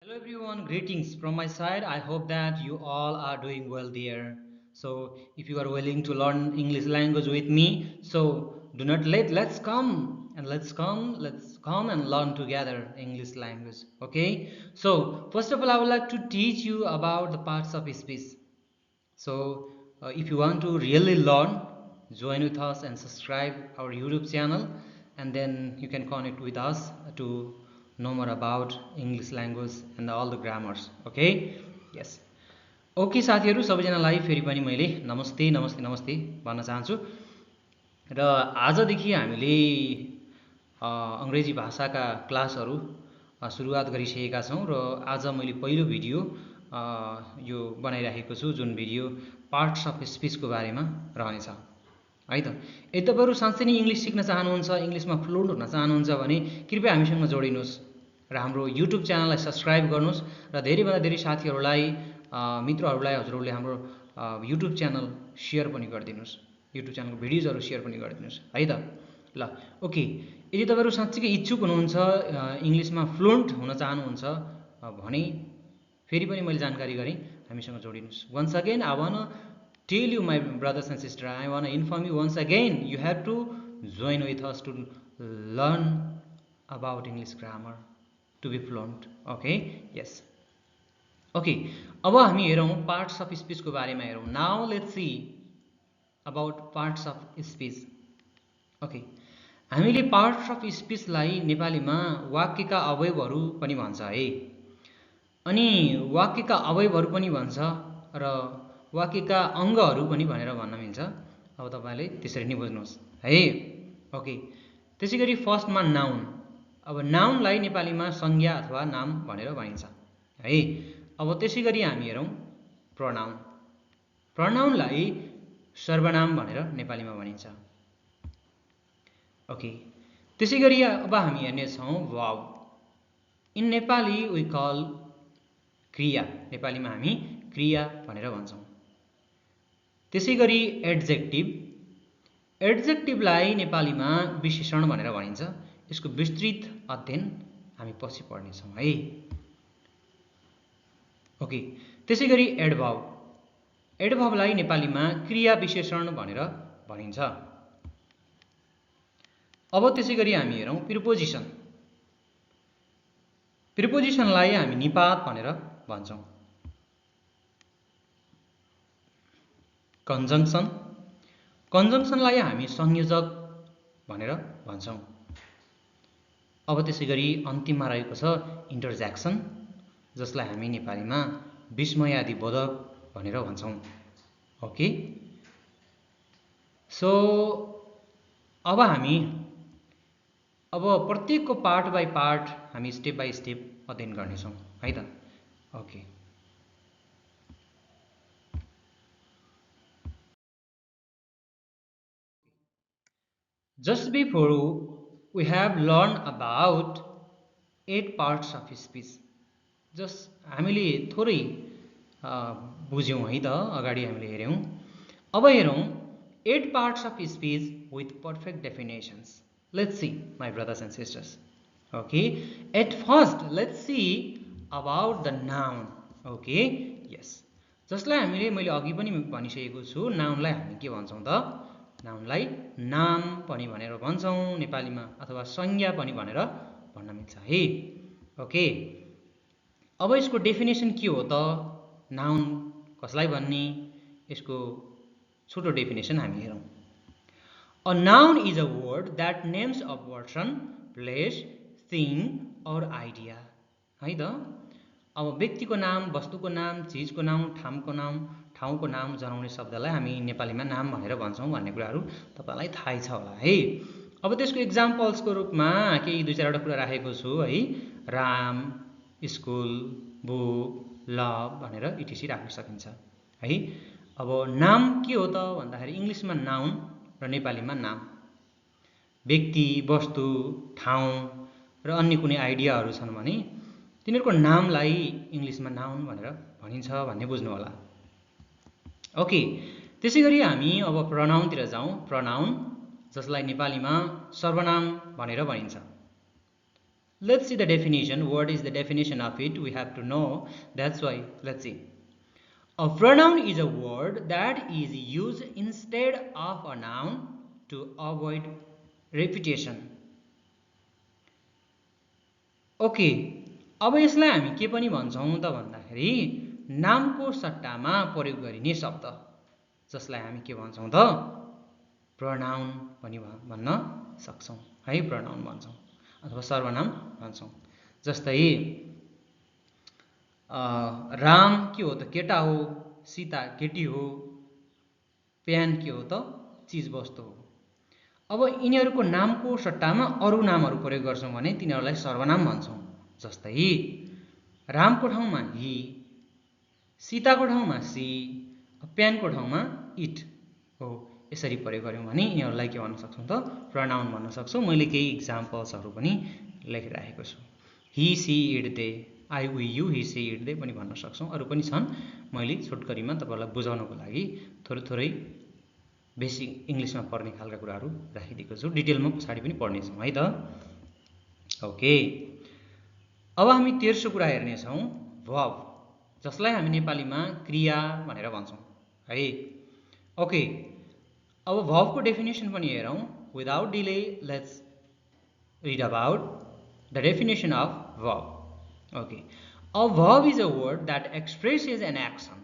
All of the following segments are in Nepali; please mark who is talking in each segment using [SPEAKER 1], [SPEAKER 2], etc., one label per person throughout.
[SPEAKER 1] Hello everyone, greetings from my side. I hope that you all are doing well there. So if you are willing to learn English language with me, so do not let's come and learn together English language. Okay? So first of all I would like to teach you about the parts of speech. So if you want to really learn, join with us and subscribe our YouTube channel, and then you can connect with us to know more about English language and all the grammars. Okay? Yes. Okay साथीहरू सबैजनालाई फेरि पनि मैले नमस्ते नमस्ते नमस्ते भन्न चाहन्छु र आजदेखि हामीले अङ्ग्रेजी भाषाका क्लासहरू सुरुवात गरिसकेका छौँ र आज मैले पहिलो भिडियो यो बनाइराखेको छु जुन भिडियो पार्ट्स अफ स्पिचको बारेमा रहनेछ है त यदि तपाईँहरू साँच्चै नै इङ्ग्लिस सिक्न चाहनुहुन्छ इङ्ग्लिसमा फ्लुएन्ट हुन चाहनुहुन्छ भने कृपया हामीसँग जोडिनुहोस् र हाम्रो युट्युब च्यानललाई सब्सक्राइब गर्नुहोस् र धेरैभन्दा धेरै साथीहरूलाई मित्रहरूलाई हजुरहरूले हाम्रो युट्युब च्यानल सेयर पनि गरिदिनुहोस् युट्युब च्यानलको भिडियोजहरू सेयर पनि गरिदिनुहोस् है त ल ओके यदि तपाईँहरू साँच्चीकै इच्छुक हुनुहुन्छ इङ्ग्लिसमा फ्लुएन्ट हुन चाहनुहुन्छ भने फेरि पनि मैले जानकारी गरेँ हामीसँग जोडिनुहोस् once again I want tell you my brothers and sisters, I want to inform you once again, you have to join with us to learn about English grammar to be fluent. Okay? Yes. Okay. अब हामी हेरौँ पार्ट्स अफ स्पिचको बारेमा हेरौँ. Now let's see about parts of speech. Okay हामीले पार्ट्स अफ स्पिचलाई नेपालीमा वाक्यका अवयवहरू पनि भन्छ है. अनि वाक्यका अवयवहरू पनि भन्छ र वाक्यका अङ्गहरू पनि भनेर भन्न मिल्छ. अब तपाईँले त्यसरी नै बुझ्नुहोस् है. ओके त्यसै गरी फर्स्टमा नाउन. अब नाउनलाई नेपालीमा संज्ञा अथवा नाम भनेर भनिन्छ है. अब त्यसै गरी हामी हेरौँ प्रनाउन. प्रनाउनलाई सर्वनाम भनेर नेपालीमा भनिन्छ. ओके त्यसै गरी अब हामी हेर्नेछौँ verb. In Nepali we call क्रिया. नेपालीमा हामी क्रिया भनेर भन्छौँ. त्यसै गरी एड्जेक्टिभ. एड्जेक्टिभलाई नेपालीमा विशेषण भनेर भनिन्छ. यसको विस्तृत अध्ययन हामी पछि पढ्नेछौँ है. ओके त्यसै गरी एडभर्ब. एडभर्बलाई नेपालीमा क्रिया विशेषण भनेर भनिन्छ. अब त्यसै गरी हामी हेरौँ प्रिपोजिसन. प्रिपोजिसनलाई हामी निपात भनेर भन्छौँ. कन्जङ्सन. कन्जङ्सनलाई हामी संयोजक भनेर भन्छौँ. अब त्यसै गरी अन्तिममा रहेको छ इन्टरजेक्सन, जसलाई हामी नेपालीमा विस्मयादि बोधक भनेर भन्छौँ. ओके सो अब हामी प्रत्येकको पार्ट बाई पार्ट हामी स्टेप बाई स्टेप अध्ययन गर्नेछौँ है त. Okay just before we have learned about 8 parts of speech. Just हामीले थोरै बुझ्यौँ है त. अगाडि हामीले हेऱ्यौँ. अब हेरौँ 8 parts of speech with perfect definitions. Let's see my brothers and sisters. Okay, at first let's see about the noun. Okay, yes, जसलाई हामीले मैले अघि पनि भनिसकेको छु नाउनलाई हामी के भन्छौँ त. नाउनलाई नाम पनि भनेर भन्छौँ नेपालीमा, अथवा संज्ञा पनि भनेर भन्न मिल्छ है. ओके अब यसको डेफिनेसन के हो त, नाउन कसलाई भन्ने, यसको छोटो डेफिनेसन हामी हेरौँ. A noun is a word that names a person, place, thing और आइडिया है त. अब व्यक्तिको नाम, वस्तुको नाम, चिजको नाम, ठाउँको नाम जनाउने शब्दलाई हामी नेपालीमा नाम भनेर भन्छौँ भन्ने कुराहरू तपाईँलाई थाहै छ होला है. अब त्यसको इक्जाम्पल्सको रूपमा केही 2-4वटा कुरा राखेको छु है. राम, स्कुल, बुक, लभ भनेर इटिसी राख्न सकिन्छ है. अब नाम के हो त भन्दाखेरि इङ्ग्लिसमा नाउन र नेपालीमा नाम. व्यक्ति, वस्तु, ठाउँ र अन्य कुनै आइडियाहरू छन् भने तिनीहरूको नामलाई इङ्ग्लिसमा नाउन भनेर भनिन्छ भन्ने बुझ्नु होला. ओके त्यसै गरी हामी अब प्रनाउनतिर जाउँ. प्रनाउन जसलाई नेपालीमा सर्वनाम भनेर भनिन्छ. Let's see the definition. What is the definition of it? We have to know. That's why. Let's see. A pronoun is a word that is used instead of a noun to avoid repetition. Okay, अब यसलाई हामी के पनि भन्छौँ त भन्दाखेरि नामको सट्टामा प्रयोग गरिने शब्द, जसलाई हामी के भन्छौँ त प्रनाउन पनि भन्न सक्छौँ है, प्रनाउन भन्छौँ अथवा सर्वनाम भन्छौँ। जस्तै राम के हो त केटा हो, सीता केटी हो, प्यान के हो त चीज वस्तु हो। अब यिनीहरूको नामको सट्टामा अरू नामहरू प्रयोग गर्छौँ भने तिनीहरूलाई सर्वनाम भन्छौँ। जस्तै रामको ठाउँमा हि, सीताको ठाउँमा सी, प्यानको ठाउँमा इट हो। यसरी प्रयोग गर्यौँ भने यिनीहरूलाई के भन्न सक्छौँ त प्रनाउन भन्न सक्छौँ। मैले केही इक्जाम्पल्सहरू पनि लेखिराखेको छु। He she it they, I we you, he she it they पनि भन्न सक्छौँ। अरू पनि छन्, मैले छोटकरीमा तपाईँहरूलाई बुझाउनको लागि थोरै थोरै बेसिक इङ्ग्लिसमा पढ्ने खालका कुराहरू राखिदिएको छु। डिटेलमा पछाडि पनि पढ्नेछौँ है त। ओके, अब हामी तेस्रो कुरा हेर्नेछौँ, भर्ब, जसलाई हामी नेपालीमा क्रिया भनेर भन्छौँ है। ओके, अब भर्बको डेफिनेसन पनि हेरौँ। Without delay let's read about the definition of verb. Okay, a verb is a word that expresses an action,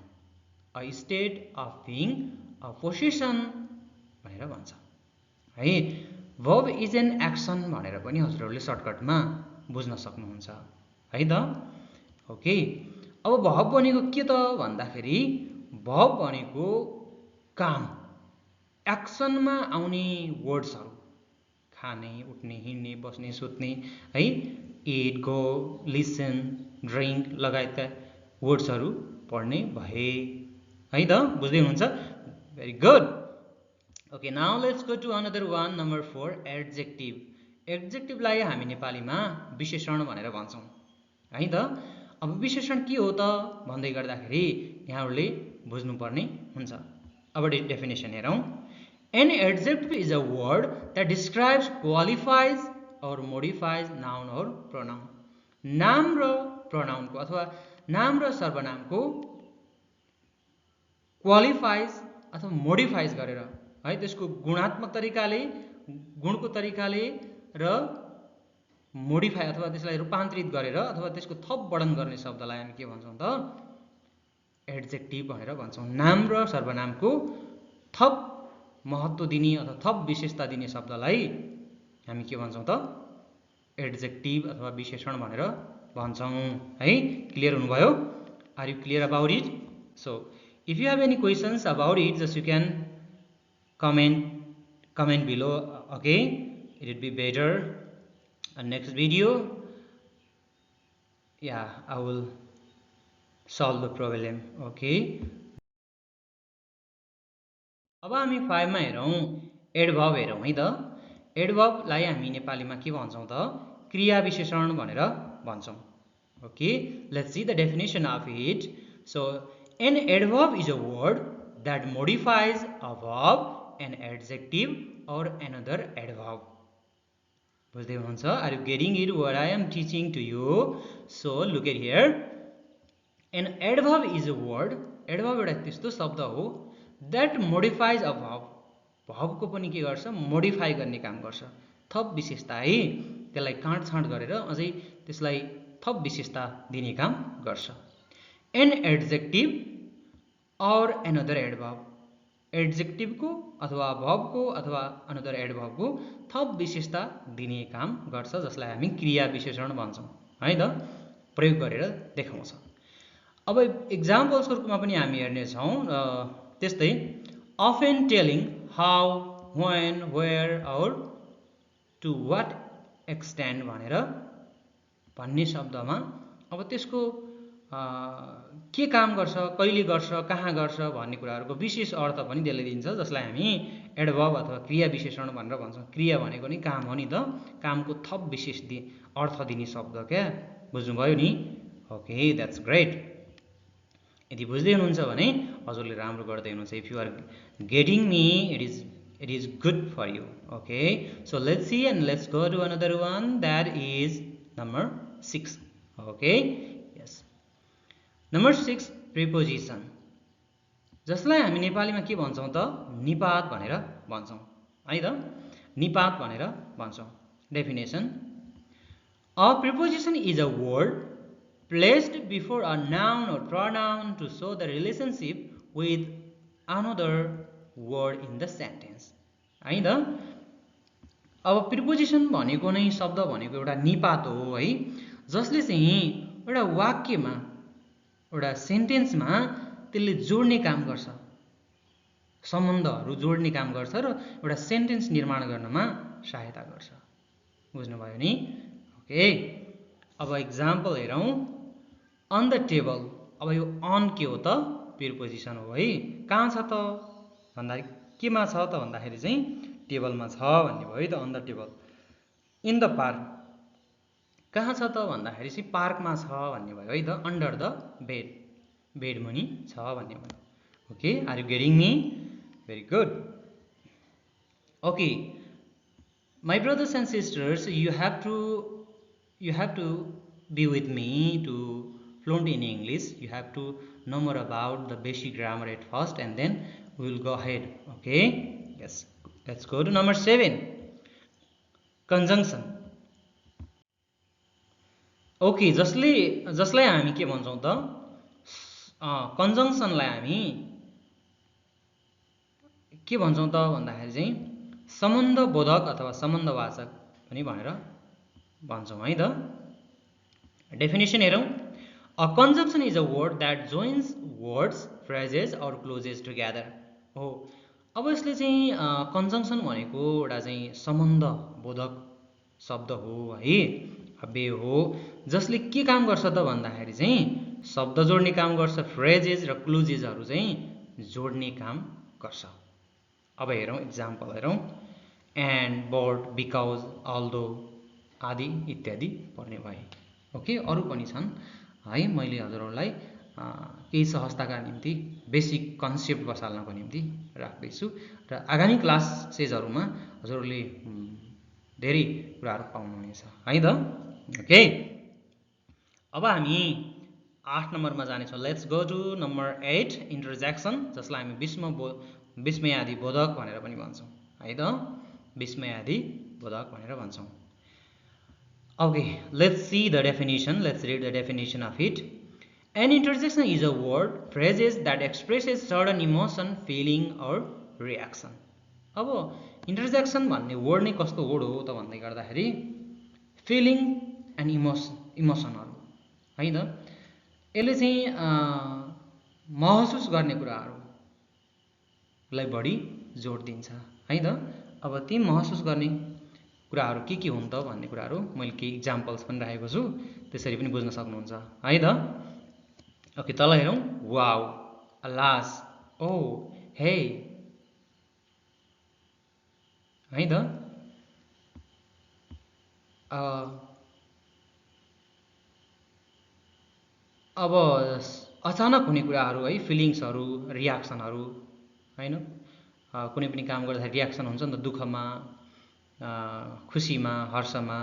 [SPEAKER 1] a state of being, a position भनेर भन्छ है। verb is an action भनेर पनि हजुरहरूले सर्टकटमा बुझ्न सक्नुहुन्छ है त। ओके, अब verb भनेको के त भन्दाखेरि verb भनेको काम, एक्सनमा आउने वर्ड्सहरू, खाने, उठ्ने, हिँड्ने, बस्ने, सुत्ने है, इट, गो, लिसन, ड्रिङ्क लगायतका वर्ड्सहरू पढ्ने भए है त। बुझ्दै हुनुहुन्छ? Very good. Okay, now let's go to another one, number 4, adjective. एड्जेक्टिभलाई हामी नेपालीमा विशेषण भनेर भन्छौँ है त। अब विशेषण के हो त भन्दै गर्दाखेरि यहाँहरूले बुझ्नुपर्ने हुन्छ। अब डेफिनेसन हेरौँ। An adjective is a word that describes, qualifies or modifies noun or pronoun. नाम र प्रोनाउनको अथवा नाम र सर्वनामको क्वालिफाइज अथवा मोडिफाइज गरेर है, त्यसको गुणात्मक तरिकाले, गुणको तरिकाले र मोडिफाई अथवा त्यसलाई रूपान्तरित गरेर अथवा त्यसको थप बढन गर्ने शब्दलाई हामी के भन्छौँ त एड्जेक्टिभ भनेर भन्छौँ। नाम र सर्वनामको थप महत्त्व दिने अथवा थप विशेषता दिने शब्दलाई हामी के भन्छौँ त एड्जेक्टिभ अथवा विशेषण भनेर भन्छौँ है। क्लियर हुनुभयो? Are you clear about it? So if you have any questions about it, just you can comment below. Okay, it would be better next video, yeah, I will solve the problem. Okay, अब हामी 5 मा हेरौँ, एडभर्ब हेरौँ है त। एडभर्बलाई हामी नेपालीमा के भन्छौँ त क्रिया विशेषण भनेर भन्छौँ। Okay, let's see the definition of it. So an adverb is a word that modifies a verb, an adjective or another adverb. बुझ्दै हुनुहुन्छ? Are you getting it what I am teaching to you? So look at here. An adverb is a word, adverb एउटा त्यस्तो शब्द हो that modifies a verb. verb को पनि के गर्छ? मोडिफाई गर्ने काम गर्छ, थप विशेषता है, त्यसलाई काटछाँट गरेर अझै त्यसलाई थप विशेषता दिने काम गर्छ। An adjective और another adverb, एड्जेक्टिभ को अथवा verb को अथवा another adverb को थप विशेषता दिने काम गर्छ, जसलाई हामी क्रिया विशेषण भन्छौँ है त, प्रयोग गरेर देखाउँछ। अब इक्जाम्पल्सको रूपमा पनि हामी हेर्नेछौँ। त्यस्तै often telling, how, when, where or to what extent भनेर भन्ने शब्दमा अब त्यसको के काम गर्छ, कहिले गर्छ, कहाँ गर्छ भन्ने कुराहरूको विशेष अर्थ पनि त्यसले दिन्छ, जसलाई हामी एडभर्ब अथवा क्रिया विशेषण भनेर भन्छौँ। क्रिया भनेको नि काम हो नि त, कामको थप विशेष अर्थ दिने शब्द क्या। बुझ्नुभयो नि? Okay, that's great. यदि बुझ्दै हुनुहुन्छ भने हजुरले राम्रो गर्दै हुनुहुन्छ। If you are getting me, it is good for you. Okay, so let's see and let's go to another one, that is number 6. Okay, yes. Number 6, preposition. जसलाई हामी नेपालीमा के भन्छौं त निपात भनेर भन्छौं है त निपात भनेर भन्छौं definition A preposition is a word placed before a noun or pronoun to show the relationship with another word in the sentence है त अब प्रिपोजिसन भनेको नै शब्द भनेको एउटा निपात हो है जसले चाहिँ एउटा वाक्यमा एउटा सेन्टेन्समा त्यसले जोड्ने काम गर्छ सम्बन्धहरू जोड्ने काम गर्छ र एउटा सेन्टेन्स निर्माण गर्नमा सहायता गर्छ बुझ्नुभयो नि ओके अब एक्जाम्पल हेरौं अन द टेबल अब यो अन के हो त प्रिपोजिसन हो है कहाँ छ त भन्दाखेरि केमा छ त भन्दाखेरि चाहिँ टेबलमा छ भन्ने भयो है त on the table in the park कहाँ छ त भन्दाखेरि चाहिँ पार्कमा छ भन्ने भयो है त अन्डर द बेड मुनि छ भन्ने भयो okay are you getting me very good okay my brothers and sisters you have to be with me to fluent in English. You have to know more about the basic grammar at first and then we will go ahead. Okay, yes, let's go to number 7, conjunction. Okay, जसलाई हामी के भन्छौं त कन्जङ्सनलाई हामी के भन्छौं त भन्दाखेरि चाहिँ सम्बन्ध बोधक अथवा सम्बन्धवाचक पनि भनेर भन्छौं है त डेफिनेसन हेरौं A conjunction is a word that joins words, phrases or clauses together. हो अब यसले चाहिँ कन्जङ्सन भनेको एउटा चाहिँ सम्बन्ध बोधक शब्द हो है अव्यय हो जसले के काम गर्छ त भन्दाखेरि चाहिँ शब्द जोड्ने काम गर्छ फ्रेजेस र क्लुजेसहरु चाहिँ जोड्ने काम गर्छ अब हेरौं एक्जाम्पल हेरौं एन्ड बट बिकज अल्दो आदि इत्यादि पढ्ने भए ओके अरु पनि छन् है मैले हजुरहरुलाई केही सहजताका निम्ति बेसिक कन्सेप्ट बसाल्नको निम्ति राख्दै छु र आगामी क्लासेसहरुमा हजुरहरुले धेरै कुराहरु पाउनुहुनेछ है त ओके अब हामी 8 नम्बरमा जाने छौं लेट्स गो टु नम्बर 8 इन्टरजेक्सन जसलाई हामी विस्मयादि बोधक भनेर पनि भन्छौं है त विस्मयादि बोधक भनेर भन्छौं Okay, let's see the definition. Let's read the definition of it. An interjection is a word, phrases that expresses certain emotion, feeling or reaction. अब interjection भन्ने वर्ड नै कस्तो वर्ड हो त भन्दै गर्दाखेरि फिलिङ एन्ड इमोसनहरु हैन यसले चाहिँ महसुस गर्ने कुराहरुलाई बढी जोड दिन्छ है त अब ती महसुस गर्ने कुराहरु के हुन् त भन्ने कुराहरु मैले केही एक्जाम्पल्स पनि राखेको छु त्यसरी पनि बुझ्न सक्नुहुन्छ है त ओके तल हेरौं वाउ अलास ओ हे है त अब अचानक हुने कुराहरु है फिलिङ्सहरु रियाक्सनहरु हैन कुनै पनि काम गर्दाखेरि रियाक्सन हुन्छ नि त दुःखमा खुशीमा हर्षमा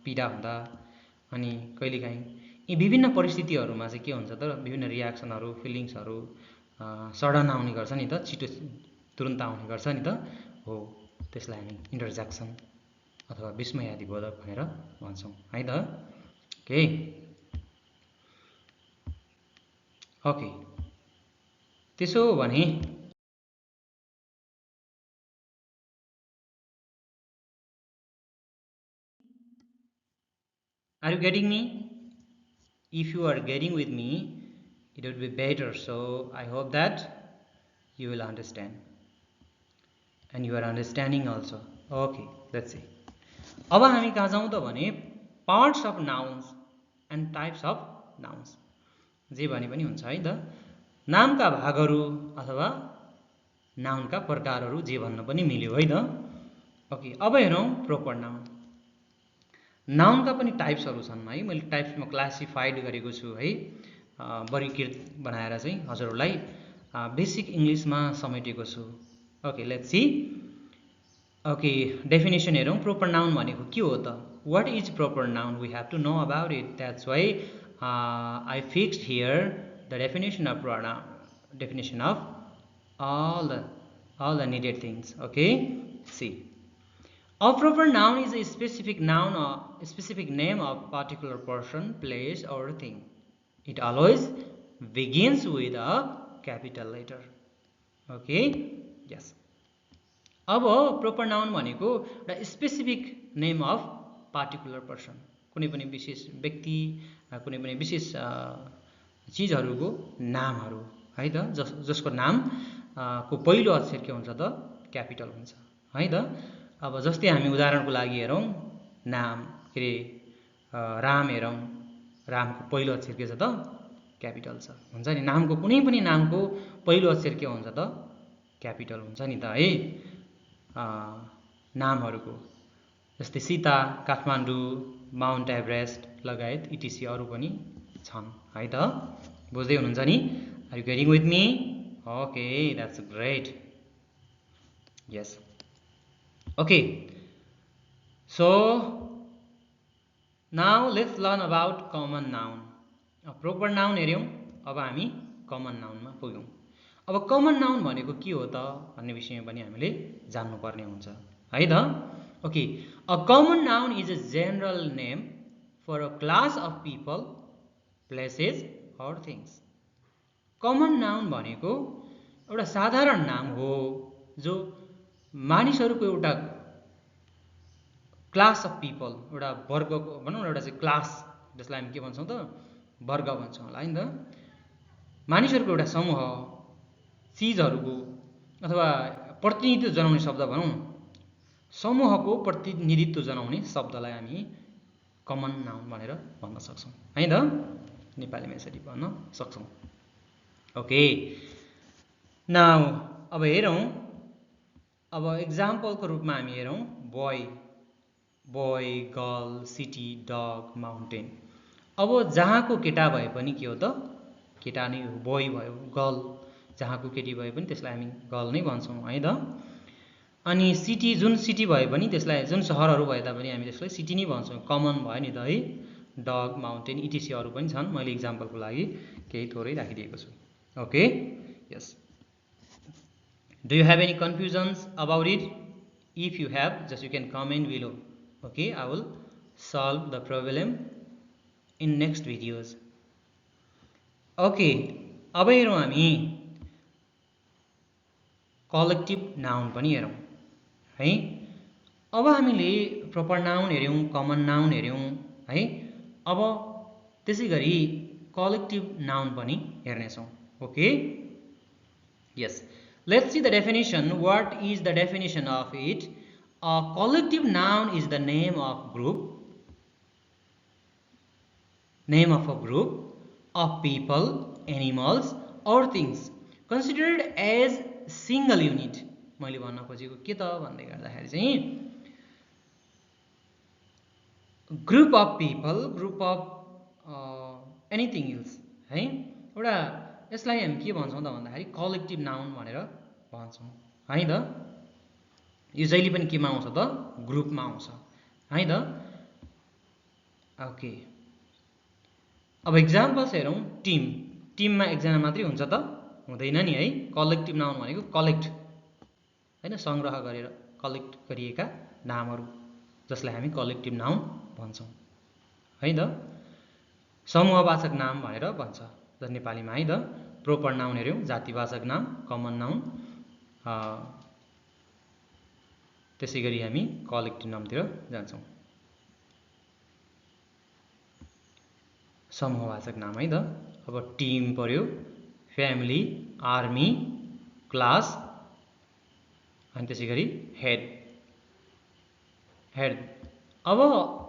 [SPEAKER 1] पीडा हुँदा अनि कहिलेकाहीँ यी विभिन्न परिस्थितिहरुमा चाहिँ के हुन्छ त विभिन्न रियाक्सनहरु फिलिङ्सहरु सडन आउने गर्छ नि त छिटो तुरुन्त आउने गर्छ नि त हो त्यसलाई हामी इन्टरजेक्सन अथवा विस्मयादि बोधक भनेर भन्छौं है त ओके त्यसो भने Are you getting me? If you are getting with me, it would be better. So I hope that you will understand. And you are understanding also. Okay, let's see. अब हामी कहाँ जाउँ त भने parts of nouns and types of nouns. जे भने पनि हुन्छ है त नामका भागहरु अथवा नाउनका प्रकारहरु जे भन्न पनि मिल्यो है त ओके अब हेरौं प्रोपर नाउन नाउनका पनि टाइप्सहरु छन् है मैले टाइप्समा क्लासिफाइड गरेको छु है वर्गीकृत बनाएर चाहिँ हजुरहरुलाई बेसिक इंग्लिशमा समेटेको छु okay let's see okay definition हेरौं प्रोपर नाउन भनेको के हो त what is proper noun? We have to know about it. That's why I fixed here the definition of pronoun, definition of all the needed things. Okay, see. A proper noun is a specific noun or a specific name of particular person, place, or thing. It always begins with a capital letter. Okay, yes. अब proper noun भनेको एउटा specific name of particular person, कुनै पनि विशेष व्यक्ति, कुनै पनि विशेष चीजहरूको नामहरू है त, जसको नाम को पहिलो अक्षर के हुन्छ त क्यापिटल हुन्छ है त। अब जस्तै हामी उदाहरणको लागि हेरौँ, नाम के रे राम हेरौँ, रामको पहिलो अक्षर के छ त क्यापिटल छ, हुन्छ नि। नामको कुनै पनि नामको पहिलो अक्षर के हुन्छ त क्यापिटल हुन्छ नि त है। नामहरूको जस्तै सीता, काठमाडौँ, माउन्ट एभरेस्ट लगायत इटिसी अरू पनि छन् है त। बुझ्दै हुनुहुन्छ नि? Are you getting with me? Okay, that's great. Yes, okay, so now let's learn about common noun. Proper noun हेऱ्यौँ, अब हामी कमन नाउनमा पुग्यौँ। अब कमन नाउन भनेको के हो त भन्ने विषयमा पनि हामीले जान्नुपर्ने हुन्छ है त। Okay, a common noun is a general name for a class of people, places or things. Common noun भनेको एउटा साधारण नाम हो जो मानिसहरूको एउटा क्लास अफ पिपल, एउटा वर्गको भनौँ न, एउटा चाहिँ क्लास, जसलाई हामी के भन्छौँ त वर्ग भन्छौँ होला है त। मानिसहरूको एउटा समूह, चिजहरूको अथवा प्रतिनिधित्व जनाउने शब्द भनौँ, समूहको प्रतिनिधित्व जनाउने शब्दलाई हामी कमन नाउन भनेर भन्न सक्छौँ है त, नेपालीमा यसरी भन्न सक्छौँ। ओके, नाउ अब हेरौँ, अब एक्जाम्पलको रूपमा हामी हेरौँ, बोय, बोय, गर्ल, सिटी, डग, माउन्टेन। अब जहाँको केटा भए पनि के हो त केटा नै हो, बोय भयो, गर्ल जहाँको केटी भए पनि त्यसलाई हामी गर्ल नै भन्छौँ है त। अनि सिटी, जुन सिटी भए पनि त्यसलाई, जुन सहरहरू भए तापनि हामी त्यसलाई सिटी नै भन्छौँ, कमन भयो नि त है। डग, माउन्टेन, इटिसी अरू पनि छन्, मैले इक्जाम्पलको लागि केही थोरै राखिदिएको छु। Okay, yes, do you have any confusions about it? If you have, just you can comment below. Okay, I will solve the problem in next videos. Okay, अब हेरौँ हामी कलेक्टिभ नाउन पनि हेरौँ है। अब हामीले प्रोपर नाउन हेऱ्यौँ, कमन नाउन हेऱ्यौँ है। अब त्यसै गरी कलेक्टिभ नाउन पनि हेर्नेछौँ। Okay, yes, let's see the definition. What is the definition of it? A collective noun is the name of group, name of a group of people, animals or things considered as single unit। मैले भन्न खोजेको के त भन्दै गर्दाखेरि चाहिँ group of people, group of anything ills है, एउटा यसलाई हामी के भन्छौँ त भन्दाखेरि कलेक्टिभ नाउन भनेर भन्छौँ है त। यो जहिले पनि केमा आउँछ त ग्रुपमा आउँछ है त। ओके, अब एक्जाम्पल्स हेरौँ। टिम, टिममा एकजना मात्रै हुन्छ त हुँदैन नि है। कलेक्टिभ नाउन भनेको कलेक्ट होइन, सङ्ग्रह गरेर कलेक्ट गरिएका नामहरू, जसलाई हामी कलेक्टिभ नाउन भन्छौँ है त। समूहवाचक नाम भनेर भन्छ जस नेपालीमा है त। प्रोपर नाउन हेऱ्यौँ, जातिवाचक नाम, कमन नाउन, त्यसै गरी हामी कलेक्टिभ नाउनतिर जान्छौँ, समूहवाचक नाम है त। अब टिम पर्यो, फ्यामिली, आर्मी, क्लास, अनि त्यसै गरी हेड, हेड। अब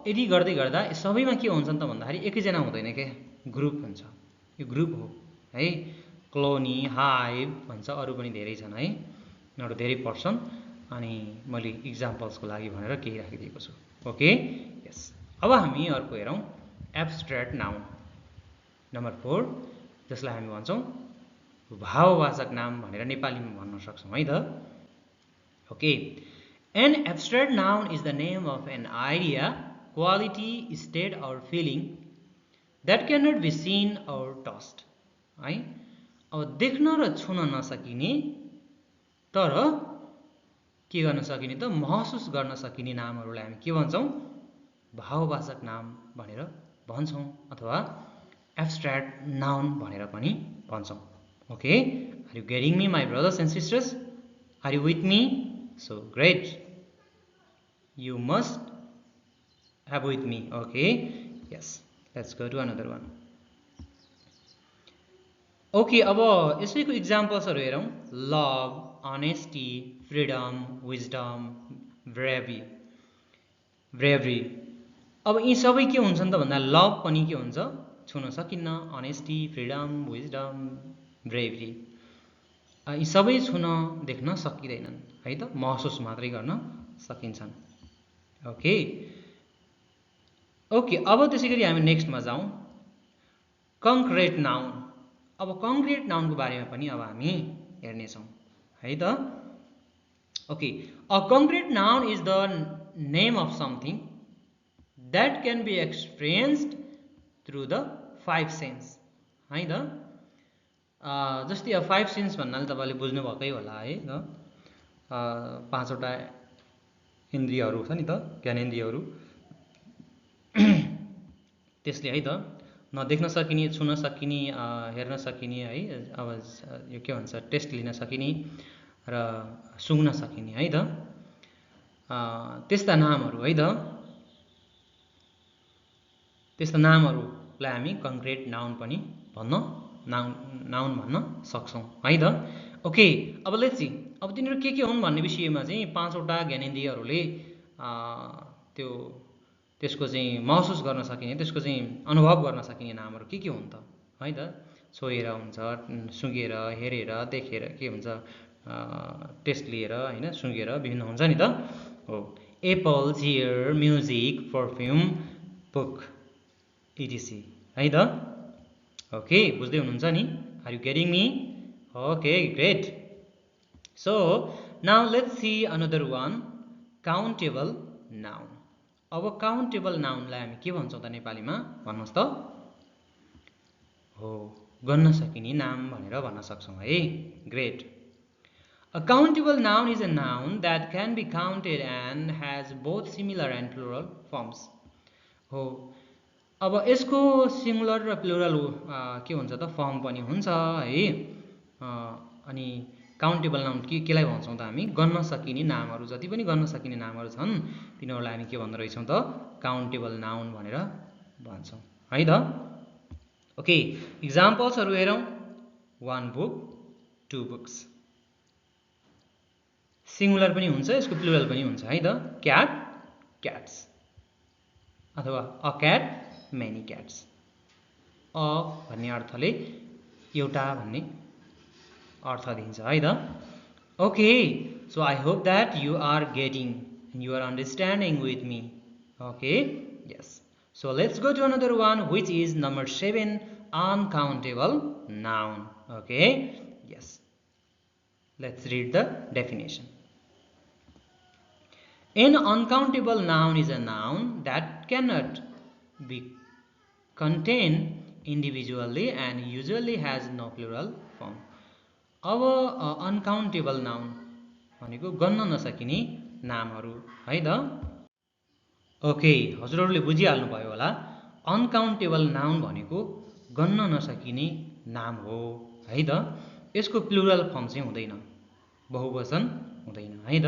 [SPEAKER 1] यदि गर्दै गर्दा सबैमा के हुन्छन् त भन्दाखेरि एकैजना हुँदैन क्या, ग्रुप हुन्छ। यो ग्रुप हो है। क्लोनी, हाइभ भन्छ, अरू पनि धेरै छन् है, यिनीहरू धेरै पर्छन्। अनि मैले इक्जाम्पल्सको लागि भनेर केही राखिदिएको छु। ओके, यस, अब हामी अर्को हेरौँ, एब्स्ट्र्याक्ट नाउन नम्बर 4, जसलाई हामी भन्छौँ भाववाचक नाम भनेर नेपालीमा भन्न सक्छौँ है त। Okay, an abstract noun is the name of an idea quality, state or feeling that cannot be seen or touched. है अब देख्न र छुन नसकिने तर के गर्न सकिने त महसुस गर्न सकिने नामहरूलाई हामी के भन्छौँ भाववाचक नाम भनेर भन्छौँ अथवा एब्स्ट्र्याक्ट नाउन भनेर पनि भन्छौँ. Okay, are you getting me my brothers and sisters? Are you with me? So great, you must have with me. Okay, yes, let's go to another one. Okay, अब यसैको इक्जाम्पल्सहरु हेरौं. Love, honesty, freedom, wisdom, bravery. अब यी सबै के हुन्छन् त भन्दा लभ पनि के हुन्छ छुन सकिन्न, अनेस्टी, फ्रीडम, विजडम, ब्रेभरी यी सबै छुन देख्न सकिदैनन् है त, महसुस मात्रै गर्न सकिन्छन्. ओके ओके, अब त्यसैगरी हामी नेक्स्टमा जाउँ. Concrete noun. अब कङ्क्रिट नाउनको बारेमा पनि अब हामी हेर्नेछौँ है त. Okay, a concrete noun is the name of something that can be experienced through the 5 sense है त. जस्तै अब 5 सेन्स भन्नाले तपाईँले बुझ्नुभएकै होला है त. 5 वटा इन्द्रियहरू छ नि त, ज्ञानेन्द्रियहरू. त्यसले है त नदेख्न सकिने, छुन सकिने, हेर्न सकिने है, अब यो के भन्छ टेस्ट लिन सकिने र सुँघ्न सकिने है त, त्यस्ता नामहरू है त, त्यस्ता नामहरूलाई हामी कङ्क्रिट नाउन पनि नाउन भन्न सक्छौँ है त. ओके, अब लेट्स सी, अब तिनीहरू के हुन् भन्ने विषयमा चाहिँ 5 वटा ज्ञानेन्द्रियहरूले त्यसको चाहिँ महसुस गर्न सकिने, त्यसको चाहिँ अनुभव गर्न सकिने नामहरू के हुन् त है त. छोएर हुन्छ, सुँघेर, हेरेर, देखेर, के हुन्छ टेस्ट लिएर हैन, सुँघेर विभिन्न हुन्छ नि त. हो, apple, chair, music, perfume, book, इटिसी है त. ओके, बुझ्दै हुनुहुन्छ नि? Are you getting me? Okay, great. So now let's see another one, countable noun. अब काउन्टेबल नाउनलाई हामी के भन्छौँ त नेपालीमा भन्नुहोस् त? हो, गन्न सकिने नाम भनेर भन्न सक्छौँ है. Great. A countable noun is a noun that can be counted and has both singular and plural forms. हो, अब यसको सिंगुलर र प्लुरल के हुन्छ त फर्म पनि हुन्छ है. अनि काउन्टेबल नाउन केलाई भन्छौँ त हामी? गन्न सकिने नामहरू, जति पनि गन्न सकिने नामहरू छन् तिनीहरूलाई हामी के भन्दो रहेछौँ त? काउन्टेबल नाउन भनेर भन्छौँ है त. ओके, इक्जाम्पल्सहरू हेरौँ. 1 बुक, 2 बुक्स. सिंगुलर पनि हुन्छ, यसको प्लुरल पनि हुन्छ है त. क्याट, क्याट्स, अथवा a cat, many cats. A भन्ने अर्थले एउटा भन्ने अर्थ दिन्छ है त. Okay, so I hope that you are getting and you are understanding with me. Okay, yes. So let's go to another one which is number 7, uncountable noun. Okay, yes. Let's read the definition. An uncountable noun is a noun that cannot be contained individually and usually has no plural form. अब अनकाउन्टेबल नाउन भनेको गन्न नसकिने नामहरू है त. ओके, हजुरहरूले बुझिहाल्नु भयो होला. अनकाउन्टेबल नाउन भनेको गन्न नसकिने नाम हो है त. यसको प्लुरल फर्म चाहिँ हुँदैन, बहुवचन हुँदैन है त.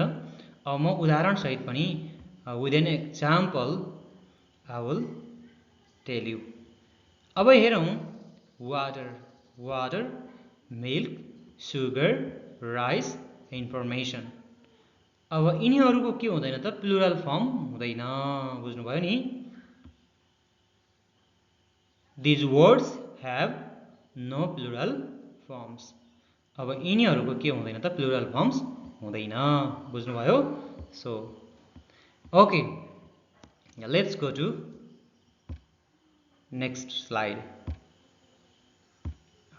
[SPEAKER 1] अब म उदाहरण सहित पनि with an example I will tell you. अब हेरौँ. Water, water, milk, sugar, rice, information. अब यिनीहरूको के हुँदैन त? प्लुरल फर्म हुँदैन. बुझ्नुभयो नि? These words have no plural forms. अब यिनीहरूको के हुँदैन त? प्लुरल फर्म्स हुँदैन. बुझ्नुभयो? So okay, let's go to next slide.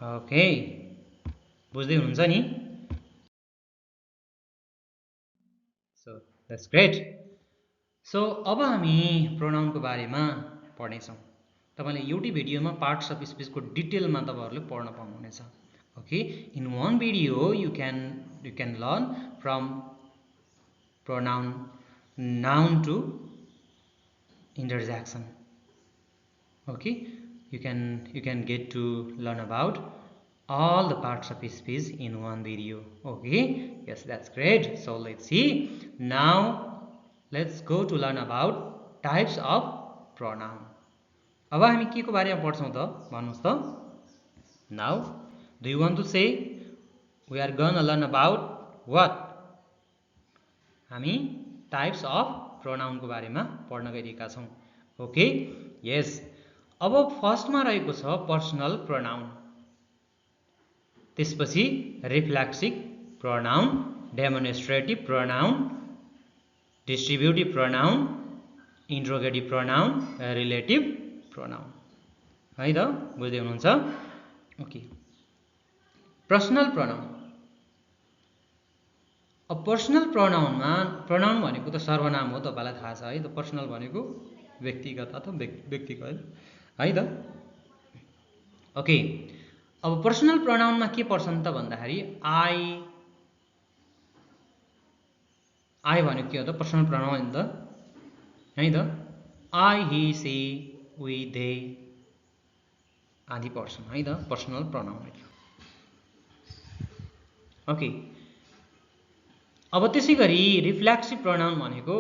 [SPEAKER 1] Okay, बुझ्दै हुनुहुन्छ नि? So that's great. सो अब हामी प्रोनाउनको बारेमा पढ्नेछौँ। तपाईले एउटै भिडियोमा पार्ट्स अफ स्पिचको डिटेलमा तपाईहरुले पढ्न पाउनुहुनेछ। Okay, in one video you can learn from pronoun noun to interjection. Okay, you can get to learn about all the parts of speech in one video. Okay, yes, that's great. So let's see. Now let's go to learn about types of pronoun. अब हामी के को बारेमा पढ्छौं त भन्नुस् त? Now do you want to say? We are gonna learn about what? हामी types of pronoun को बारेमा पढ्न गइरहेका छौं। Okay, yes. अब फर्स्टमा रहेको छ पर्सनल प्रोनाउन, त्यसपछि reflexive pronoun, demonstrative pronoun, distributive pronoun, interrogative pronoun, relative pronoun. है त, बुझ्दै हुनुहुन्छ? Okay, personal pronoun. अब पर्सनल प्रोनाउनमा प्रोनाउन भनेको त सर्वनाम हो, तपाईलाई थाहा छ है त। पर्सनल भनेको व्यक्तिगत अथवा व्यक्तिको है त। ओके, अब पर्सनल प्रोनाउनमा के पर्छन् त भन्दाखेरि आई भनेको के हो त? पर्सनल प्रोनाउन हो त, है त। I, he, she, we, they आदि पर्छन् है त, पर्सनल प्रोनाउन। ओके, अब त्यसैगरी रिफ्लेक्सिभ प्रोनाउन भनेको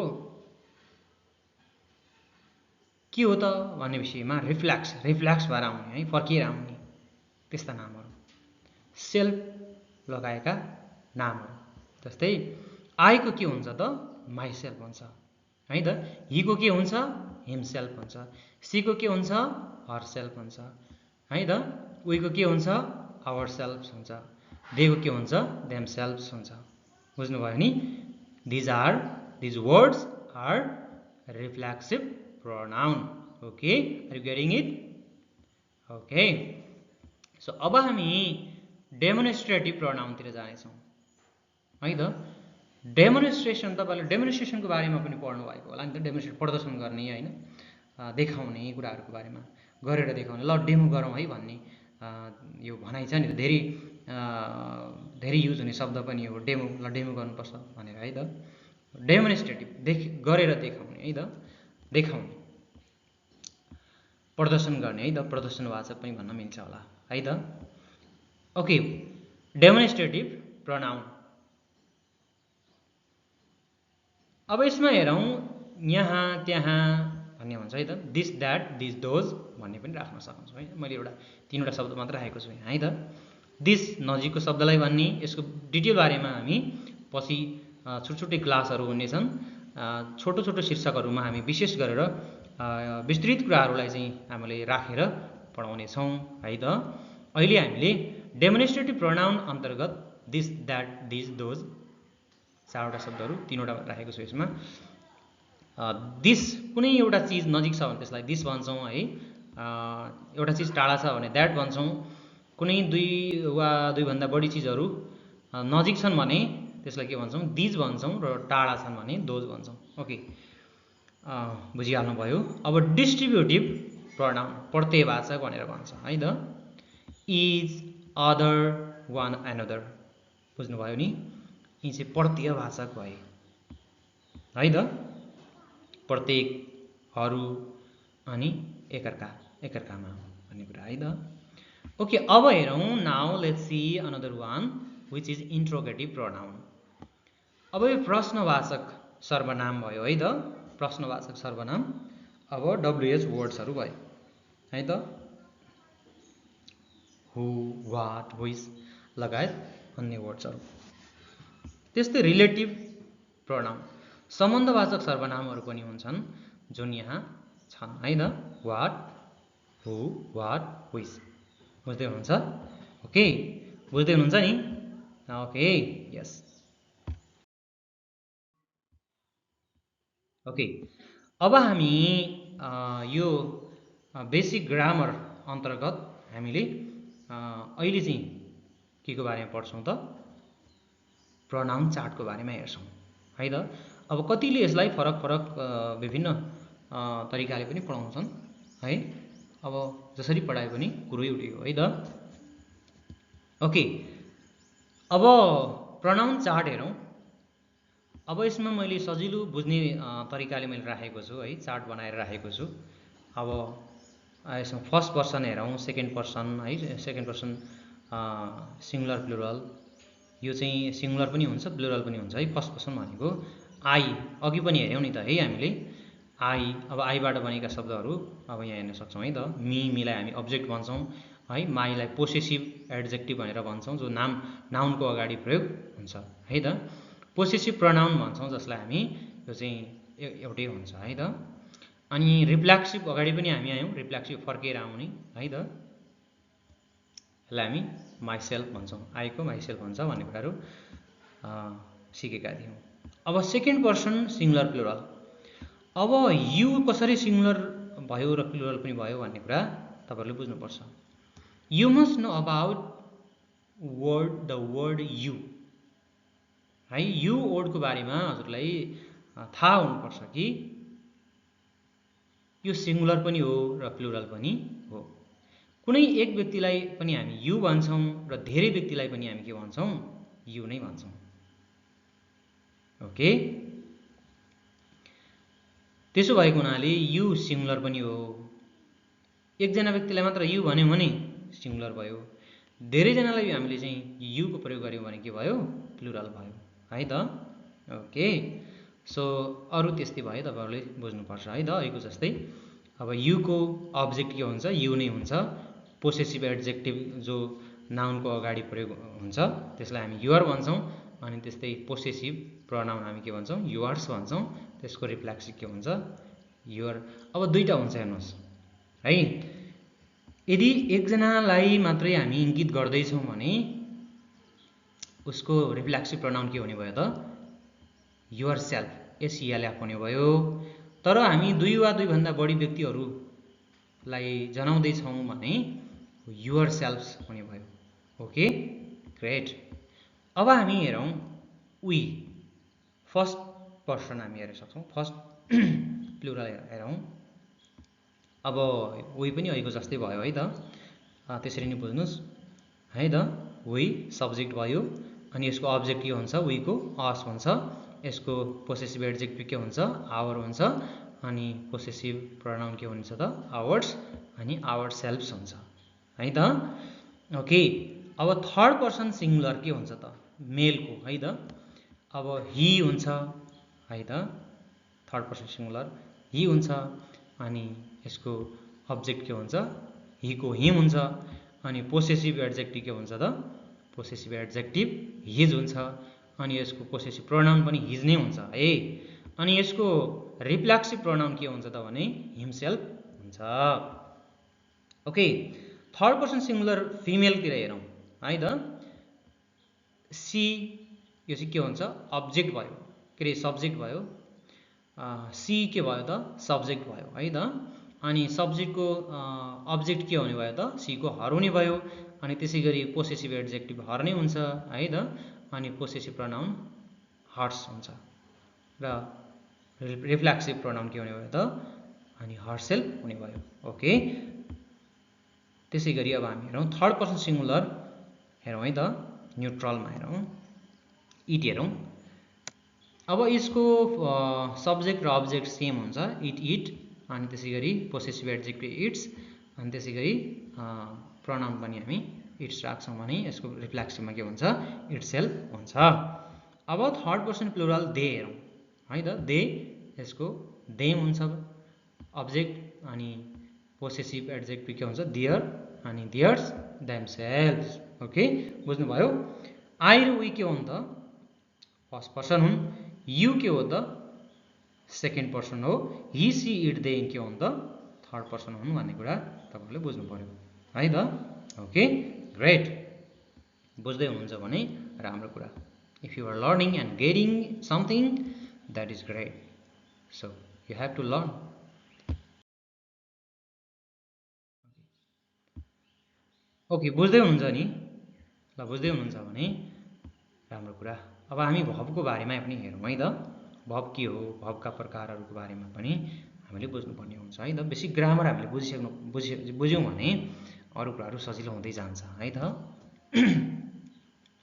[SPEAKER 1] के हो त भन्ने विषयमा रिफ्लेक्स भएर आउने है, फर्किएर आउने त्यस्ता नामहरू, सेल्फ लगाएका नामहरू। जस्तै आई को के हुन्छ त? माई सेल्फ हुन्छ है त। ही को के हुन्छ? हिम सेल्फ हुन्छ। सी को के हुन्छ? हर सेल्फ हुन्छ है त। वी को के हुन्छ? आवर सेल्फ हुन्छ। दे को के हुन्छ? देम सेल्फ हुन्छ। बुझ्नुभयो नि? These words are reflexive pronoun. Okay, are you getting it? Okay, so अब हामी डेमोन्स्ट्रेटिभ प्रोनाउन तिर जानेछौँ है त। डेमोन्स्ट्रेसन, तपाईले डेमोन्स्ट्रेसनको बारेमा पनि पढ्नु भएको होला नि त। डेमोन्स्ट्रेट प्रदर्शन गर्ने हैन, देखाउने कुराहरुको बारेमा, गरेर देखाउने, ल डेमो गरौँ है भन्ने यो भनाइ छ नि त। धेरै युज हुने शब्द पनि हो डेमो, ल डेमो गर्नुपर्छ भनेर है त। डेमोन्स्ट्रेटिभ गरेर देखाउने है त, देखाउने, प्रदर्शन गर्ने है त, प्रदर्शनवाचक पनि भन्न मिल्छ होला है त। Okay, demonstrative pronoun. अब यसमा हेरौँ, यहाँ त्यहाँ भन्ने हुन्छ है त। दिस, द्याट, दिस, दोज भन्ने पनि राख्न सक्छौँ है। मैले तीनवटा शब्द मात्र राखेको छु यहाँ है त। दिस नजिकको शब्दलाई भन्ने, यसको डिटेल बारेमा हामी पछि छुटछुटै क्लासहरू हुनेछन्। छोटो छोटो शीर्षकहरूमा हामी विशेष गरेर विस्तृत कुराहरूलाई चाहिँ हामीले राखेर पढाउनेछौँ है त। अहिले हामीले डेमोन्स्ट्रेटिभ प्रोनाउन अन्तर्गत दिस, द्याट, दिस, दोज चारवटा शब्दहरू, तीनवटा राखेको छु यसमा। दिस, कुनै एउटा चिज नजिक छ भने त्यसलाई दिस भन्छौँ है। एउटा चिज टाढा छ भने द्याट भन्छौँ। कुनै दुई वा दुईभन्दा बढी चिजहरू नजिक छन् भने त्यसलाई के भन्छौँ? दिज भन्छौँ, र टाढा छन् भने दोज भन्छौँ। ओके, बुझिहाल्नु भयो। अब डिस्ट्रिब्युटिभ प्रोनाउन, प्रत्ययवाचक भनेर भन्छ है त। इज, अदर, वान एनदर, बुझ्नुभयो नि? यी चाहिँ प्रत्ययवाचक भए है त। प्रत्येकहरू अनि एकअर्कामा भन्ने कुरा है त। ओके, अब हेरौँ। Now let's see another one which is interrogative pronoun. अब यो प्रश्नवाचक सर्वनाम भयो है त, प्रश्नवाचक सर्वनाम। अब WH वर्ड्सहरू भयो है त, हु, वाट, व्हिच लगायत अन्य वर्ड्सहरू। त्यस्तै रिलेटिभ प्रोनाउन, सम्बन्धवाचक सर्वनामहरू पनि हुन्छन् जुन यहाँ छन् है त। वाट, हु, वाट, व्हिच, बुझ्दै हुनुहुन्छ? ओके, बुझ्दै हुनुहुन्छ नि? Okay, yes. ओके, अब हामी यो बेसिक ग्रामर अन्तर्गत हामीले अहिले चाहिँ के को बारेमा पढ्छौँ त? प्रोनाउन चार्टको बारेमा हेर्छौँ है त। अब कतिले यसलाई फरक फरक विभिन्न तरिकाले पनि पढाउँछन् है। अब जसरी पढाए पनि कुरो एउटै हो है त। ओके, अब प्रनाउन चार्ट हेरौँ। अब यसमा मैले सजिलो बुझ्ने तरिकाले मैले राखेको छु है, चार्ट बनाएर राखेको छु। अब यसमा फर्स्ट पर्सन हेरौँ, सेकेन्ड पर्सन है, सेकेन्ड पर्सन सिङ्गुलर प्लुरल, यो चाहिँ सिङ्गुलर पनि हुन्छ प्लुरल पनि हुन्छ है। फर्स्ट पर्सन भनेको आई, अघि पनि हेऱ्यौँ नि त है हामीले आई। अब आईबाट बनेका शब्दहरू अब यहाँ हेर्न सक्छौँ है त। मी, मीलाई हामी अब्जेक्ट भन्छौँ है, माईलाई पोसेसिभ एड्जेक्टिभ भनेर भन्छौँ जो नाउनको अगाडि प्रयोग हुन्छ है त। पोसेसिभ प्रनाउन भन्छौँ जसलाई हामी, यो चाहिँ एउटै हुन्छ है त। अनि रिफ्लेक्सिभ अगाडि पनि हामी आयौँ, रिफ्लेक्सिभ फर्केर आउने है त, यसलाई हामी माइसेल्फ भन्छौँ, आईको माइसेल्फ भन्छ भन्ने कुराहरू सिकेका थियौँ। अब सेकेन्ड पर्सन सिङ्गुलर प्लुरल, अब यु कसरी सिङ्गुलर भयो र प्लुरल पनि भयो भन्ने कुरा तपाईँहरूले बुझ्नुपर्छ। You must know about the word you है। यु वर्डको बारेमा हजुरलाई थाहा हुनुपर्छ कि यो सिङ्गुलर पनि हो र प्लुरल पनि हो। कुनै एक व्यक्तिलाई पनि हामी यु भन्छौँ र धेरै व्यक्तिलाई पनि हामी के भन्छौँ, यु नै भन्छौँ। ओके, त्यसो भएको हुनाले यु सिङ्गुलर पनि हो। एकजना व्यक्तिलाई मात्र यु भन्यौँ भने सिङ्गुलर भयो, धेरैजनालाई हामीले चाहिँ युको प्रयोग गऱ्यौँ भने के भयो, प्लुरल भयो है त। ओके, सो अरू त्यस्तै भयो, तपाईँहरूले बुझ्नुपर्छ है त। अहिलेको जस्तै अब युको अब्जेक्ट के हुन्छ, यु नै हुन्छ। पोसेसिभ एड्जेक्टिभ जो नाउनको अगाडि प्रयोग हुन्छ त्यसलाई हामी युआर भन्छौँ। अनि त्यस्तै पोसेसिभ प्रनाउन हामी के भन्छौँ, युआर्स भन्छौँ। त्यसको रिफ्लेक्सिभ के हुन्छ, युआर। अब दुईवटा हुन्छ हेर्नुहोस् है। यदि एकजनालाई मात्रै हामी इङ्गित गर्दैछौँ भने उसको रिफ्लेक्सिभ प्रनाउन के हुने भयो त, युआर सेल्फ, एसइएलएफ हुने भयो। तर हामी दुई वा दुईभन्दा बढी व्यक्तिहरूलाई जनाउँदैछौँ भने युआर सेल्फ्स हुने भयो। Okay, great. अब हामी हेरौँ वी, फर्स्ट पर्सन हामी हेर्न सक्छौँ, फर्स्ट प्लुरल हेरौँ। अब वी पनि अहिलेको जस्तै भयो है त, त्यसरी नै बुझ्नुहोस् है त। वी सब्जेक्ट भयो, अनि यसको अब्जेक्ट के हुन्छ, वीको अस हुन्छ। यसको पोसेसिभ एड्जेक्टिभ के हुन्छ, आवर हुन्छ। अनि पोसेसिभ प्रनाउन के हुन्छ त, आवर्स, अनि आवर सेल्फ्स हुन्छ है त। ओके, अब थर्ड पर्सन सिङ्गुलर के हुन्छ त, मेलको है त। अब हि हुन्छ है त, थर्ड पर्सन सिङ्गुलर हि हुन्छ। अनि यसको अब्जेक्ट के हुन्छ, हिको हिम हुन्छ। अनि पोसेसिभ एड्जेक्टिभ के हुन्छ त, पोसेसिभ एड्जेक्टिभ हिज हुन्छ। अनि यसको पोसेसिभ प्रनाउन पनि हिज नै हुन्छ है। अनि यसको रिफ्लेक्सिभ प्रनाउन के हुन्छ त भने हिमसेल्फ हुन्छ। ओके, थर्ड पर्सन सिङ्गुलर फिमेलतिर हेरौँ है त। सी, यो चाहिँ के हुन्छ, अब्जेक्ट भयो, के अरे सब्जेक्ट भयो। सी के भयो त, सब्जेक्ट भयो है त। अनि सब्जेक्टको अब्जेक्ट के हुने भयो त, सीको हर हुने भयो। अनि त्यसै गरी पोसेसिभ एड्जेक्टिभ हर नै हुन्छ है त। अनि पोसेसिभ प्रनाउन हर्स हुन्छ र रिफ्लेक्सिभ प्रनाउन के हुने भयो त, अनि हरसेल्फ हुने भयो। ओके, त्यसै गरी अब हामी हेरौँ थर्ड पर्सन सिङ्गुलर हेरौँ है त, न्युट्रलमा हेरौँ, इट हेरौँ। अब यसको सब्जेक्ट र अब्जेक्ट सेम हुन्छ, इट इट। अनि त्यसै गरी पोसेसिभ एड्जेक्टिभ इट्स। अनि त्यसै गरी प्रनाउन पनि हामी इट्स राख्छौँ भने यसको रिफ्लेक्सिभमा के हुन्छ, इट सेल्फ हुन्छ। अब थर्ड पर्सन प्लुरल दे हेरौँ है त। दे, यसको देम हुन्छ अब्जेक्ट। अनि पोसेसिभ एड्जेक्टिभ के हुन्छ, दियर। अनि दियर्स, देमसेल्भ्स। ओके, बुझ्नुभयो। आई र वी के हुन् त, फर्स्ट पर्सन हुन्। यु के हो त, सेकेन्ड पर्सन हो। हि सी इट दे के हुन् त, थर्ड पर्सन हुन् भन्ने कुरा तपाईँहरूले बुझ्नु पर्यो है त। Okay, great. बुझ्दै हुनुहुन्छ भने राम्रो कुरा। If you are learning and getting something, that is great. So you have to learn. Okay, बुझ्दै हुनुहुन्छ नि, ल बुझ्दै हुनुहुन्छ भने राम्रो कुरा। अब हामी भबको बारेमा पनि हेरौँ है त। भब के हो, भबका प्रकारहरूको बारेमा पनि हामीले बुझ्नुपर्ने हुन्छ है त। बेसिक ग्रामर हामीले बुझ्यौँ भने अरू कुराहरू सजिलो हुँदै जान्छ है त।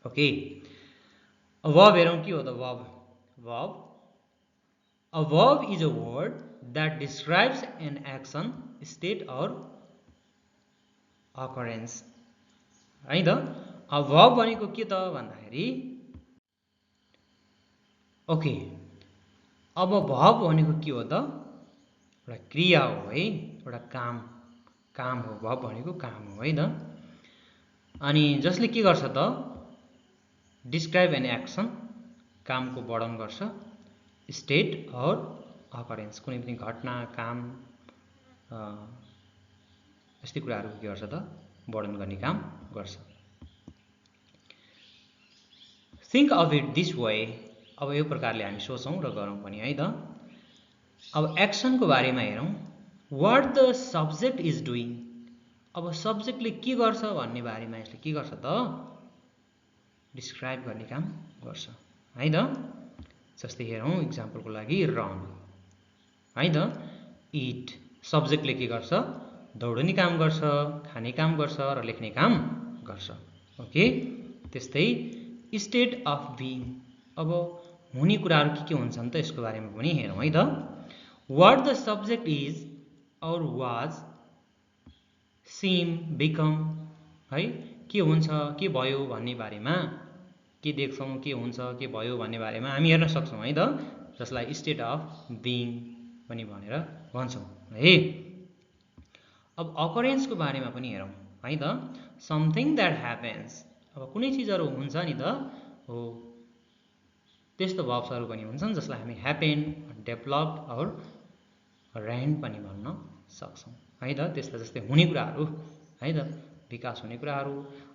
[SPEAKER 1] ओके, verb हेरौँ के हो त verb। A verb is a word that describes an action, state or occurrence है त। अब verb भनेको के त भन्दाखेरि ओके, अब verb भनेको के हो त, एउटा क्रिया हो है, एउटा काम हो। verb भनेको काम हो है त। अनि जसले के गर्छ त, डिस्क्राइब एन एक्सन, कामको वर्णन गर्छ, स्टेट और अकरेन्स, कुनै पनि घटना, काम यस्तै कुराहरूको के गर्छ त, वर्णन गर्ने काम गर्छ। Think of it this way, अब यो प्रकारले हामी सोचौँ र गरौँ पनि है त। अब एक्सनको बारेमा हेरौँ, what the subject is doing, अब सब्जेक्टले के गर्छ भन्ने बारेमा यसले के गर्छ त, डिस्क्राइब गर्ने काम गर्छ है त। जस्तै हेरौँ इक्जाम्पलको लागि, रन है त, इट, सब्जेक्टले के गर्छ, दौडने काम गर्छ, खाने काम गर्छ र लेख्ने काम गर्छ। ओके, त्यस्तै स्टेट अफ बिइङ, अब हुने कुराहरू के हुन्छन् त यसको बारेमा पनि हेरौँ है त। वाट द सब्जेक्ट इज और वाज, सिम, बिकम है, के हुन्छ, के भयो भन्ने बारेमा, के देख्छौँ, के हुन्छ, के भयो भन्ने बारेमा हामी हेर्न सक्छौँ है त, जसलाई स्टेट अफ बिइङ पनि भनेर भन्छौँ है। अब अकरेन्सको बारेमा पनि हेरौँ है त। समथिङ द्याट ह्यापन्स, अब कुनै चिजहरू हुन्छ नि त हो, त्यस्तो भर्ब्सहरू पनि हुन्छन् जसलाई हामी ह्यापेन, डेभलप्ड और ऱ्यान पनि भन्न सक्छौँ है त। त्यस्ता जस्तै हुने कुराहरू है त, विकास हुने कुराहरू,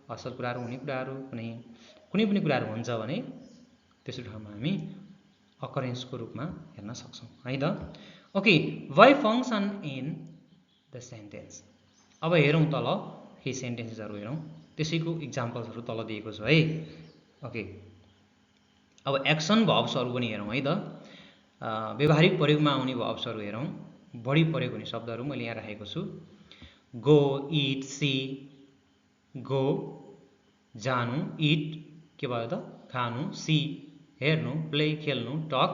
[SPEAKER 1] असल कुराहरू, हुने कुराहरू, कुनै पनि कुराहरू हुन्छ भने त्यसो ठाउँमा हामी अकरेन्सको रूपमा हेर्न सक्छौँ है त। Okay, why function in the sentence, अब हेरौँ तल केही सेन्टेन्सेसहरू हेरौँ, त्यसैको इक्जाम्पल्सहरू तल दिएको छ है। ओके, अब एक्सन भर्ब्सहरू पनि हेरौँ है त। व्यवहारिक प्रयोगमा आउने भर्ब्सहरू हेरौँ, बढी प्रयोग हुने शब्दहरू मैले यहाँ राखेको छु। गो, इट, सी, गो जानु, इट के भयो त खानु, सी हेर्नु, प्ले खेल्नु, टक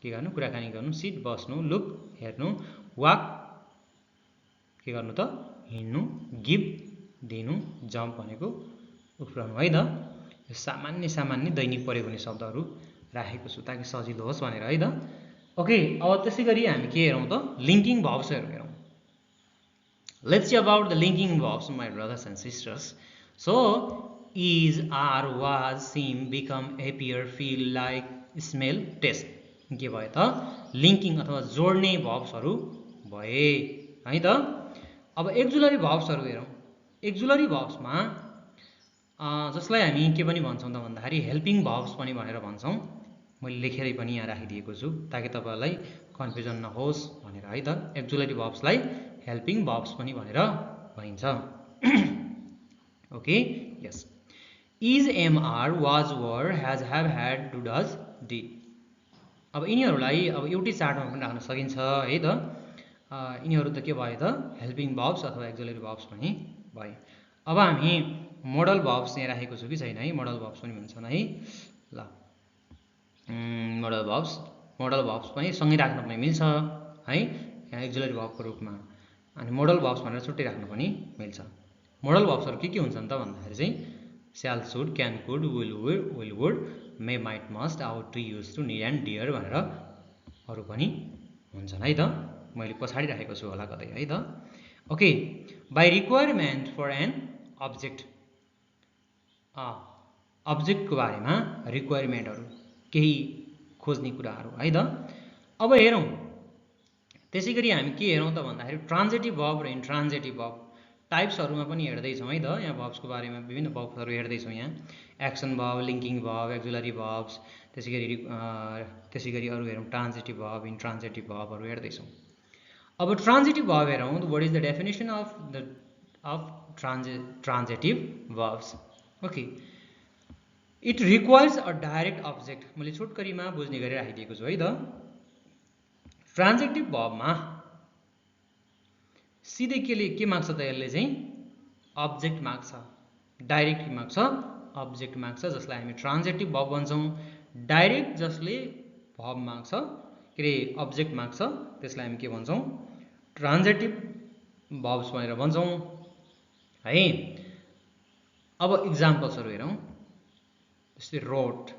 [SPEAKER 1] के गर्नु कुराकानी गर्नु, सिट बस्नु, लुक हेर्नु, वाक के गर्नु त हिँड्नु, गिभ दिनु, जम्प भनेको उफ्रनु है त। यो सामान्य दैनिक प्रयोग हुने शब्दहरू राखेको छु ताकि सजिलो होस् भनेर है त। ओके, अब त्यसै गरी हामी के हेरौँ त, लिङ्किङ भर्ब्सहरू हेरौँ। Let's see about the linking verbs my brothers and sisters. So is, are, was, seem, become, appear, feel, like, smell, taste के भयो त, लिङ्किङ अथवा जोड्ने भर्ब्सहरू भए है त। अब एक्जुलरी भर्ब्सहरू हेरौँ। एक्जुलरी भर्ब्समा जसलाई हामी के पनि भन्छौँ त भन्दाखेरि हेल्पिङ भर्ब्स पनि भनेर भन्छौँ। मैले लेखेरै पनि यहाँ राखिदिएको छु ताकि तपाईँहरूलाई कन्फ्युजन नहोस् भनेर है त। एक्जुलरी भर्ब्सलाई हेल्पिङ भर्ब्स पनि भनेर भनिन्छ। Okay, yes, is, am, are, was, were, has, have, had, do, does, did, अब यिनीहरूलाई अब एउटै चार्टमा पनि राख्न सकिन्छ है त। यिनीहरू त के भयो त, हेल्पिङ भर्ब्स अथवा एक्जुलरी भर्ब्स पनि भए। अब हामी मोडल भर्ब्स यहाँ राखेको छु कि छैन है, मोडल भर्ब्स पनि हुन्छन् है। ल, मोडल भर्ब्स पनि सँगै राख्न पनि मिल्छ है, यहाँ एक्जुलरी भर्बको रूपमा। अनि मोडल भर्ब्स भनेर छुट्टै राख्न पनि मिल्छ। मोडल भर्ब्सहरू के हुन्छन् त भन्दाखेरि चाहिँ shall, should, can, could, will, would, may, might, must, ought, to, used to, need and dare भनेर अरू पनि हुन्छन् है त। मैले पछाडि राखेको छु होला कतै है त। Okay, by requirement for an object, अब्जेक्टको बारेमा रिक्वायरमेन्टहरू, केही खोज्ने कुराहरू है त। अब हेरौँ त्यसै गरी हामी के हेरौँ त भन्दाखेरि ट्रान्जेटिभ भर्ब र इन्ट्रान्जेटिभ भर्ब टाइप्सहरूमा पनि हेर्दैछौँ है त। यहाँ भर्ब्सको बारेमा विभिन्न भर्ब्सहरू हेर्दैछौँ यहाँ, action verb, linking verb, auxiliary verbs, त्यसै गरी अरू हेरौँ ट्रान्जेटिभ भर्ब, इन्ट्रान्जेटिभ भर्बहरू हेर्दैछौँ। अब ट्रान्जेटिभ भर्ब हेरौँ, what is the definition of transitive verbs. Okay, it requires a direct object मैले छोटकरीमा बुझ्ने गरी राखिदिएको छु है त ट्रान्जेक्टिभ भर्बमा सिधै के माग्छ त यसले चाहिँ अब्जेक्ट माग्छ डाइरेक्ट के माग्छ अब्जेक्ट माग्छ जसलाई हामी ट्रान्जेक्टिभ भर्ब भन्छौँ डाइरेक्ट जसले भर्ब माग्छ के अरे अब्जेक्ट माग्छ त्यसलाई हामी के भन्छौँ ट्रान्जेक्टिभ भर्ब्स भनेर भन्छौँ है अब इक्जाम्पल्सहरू हेरौँ जस्तै रोट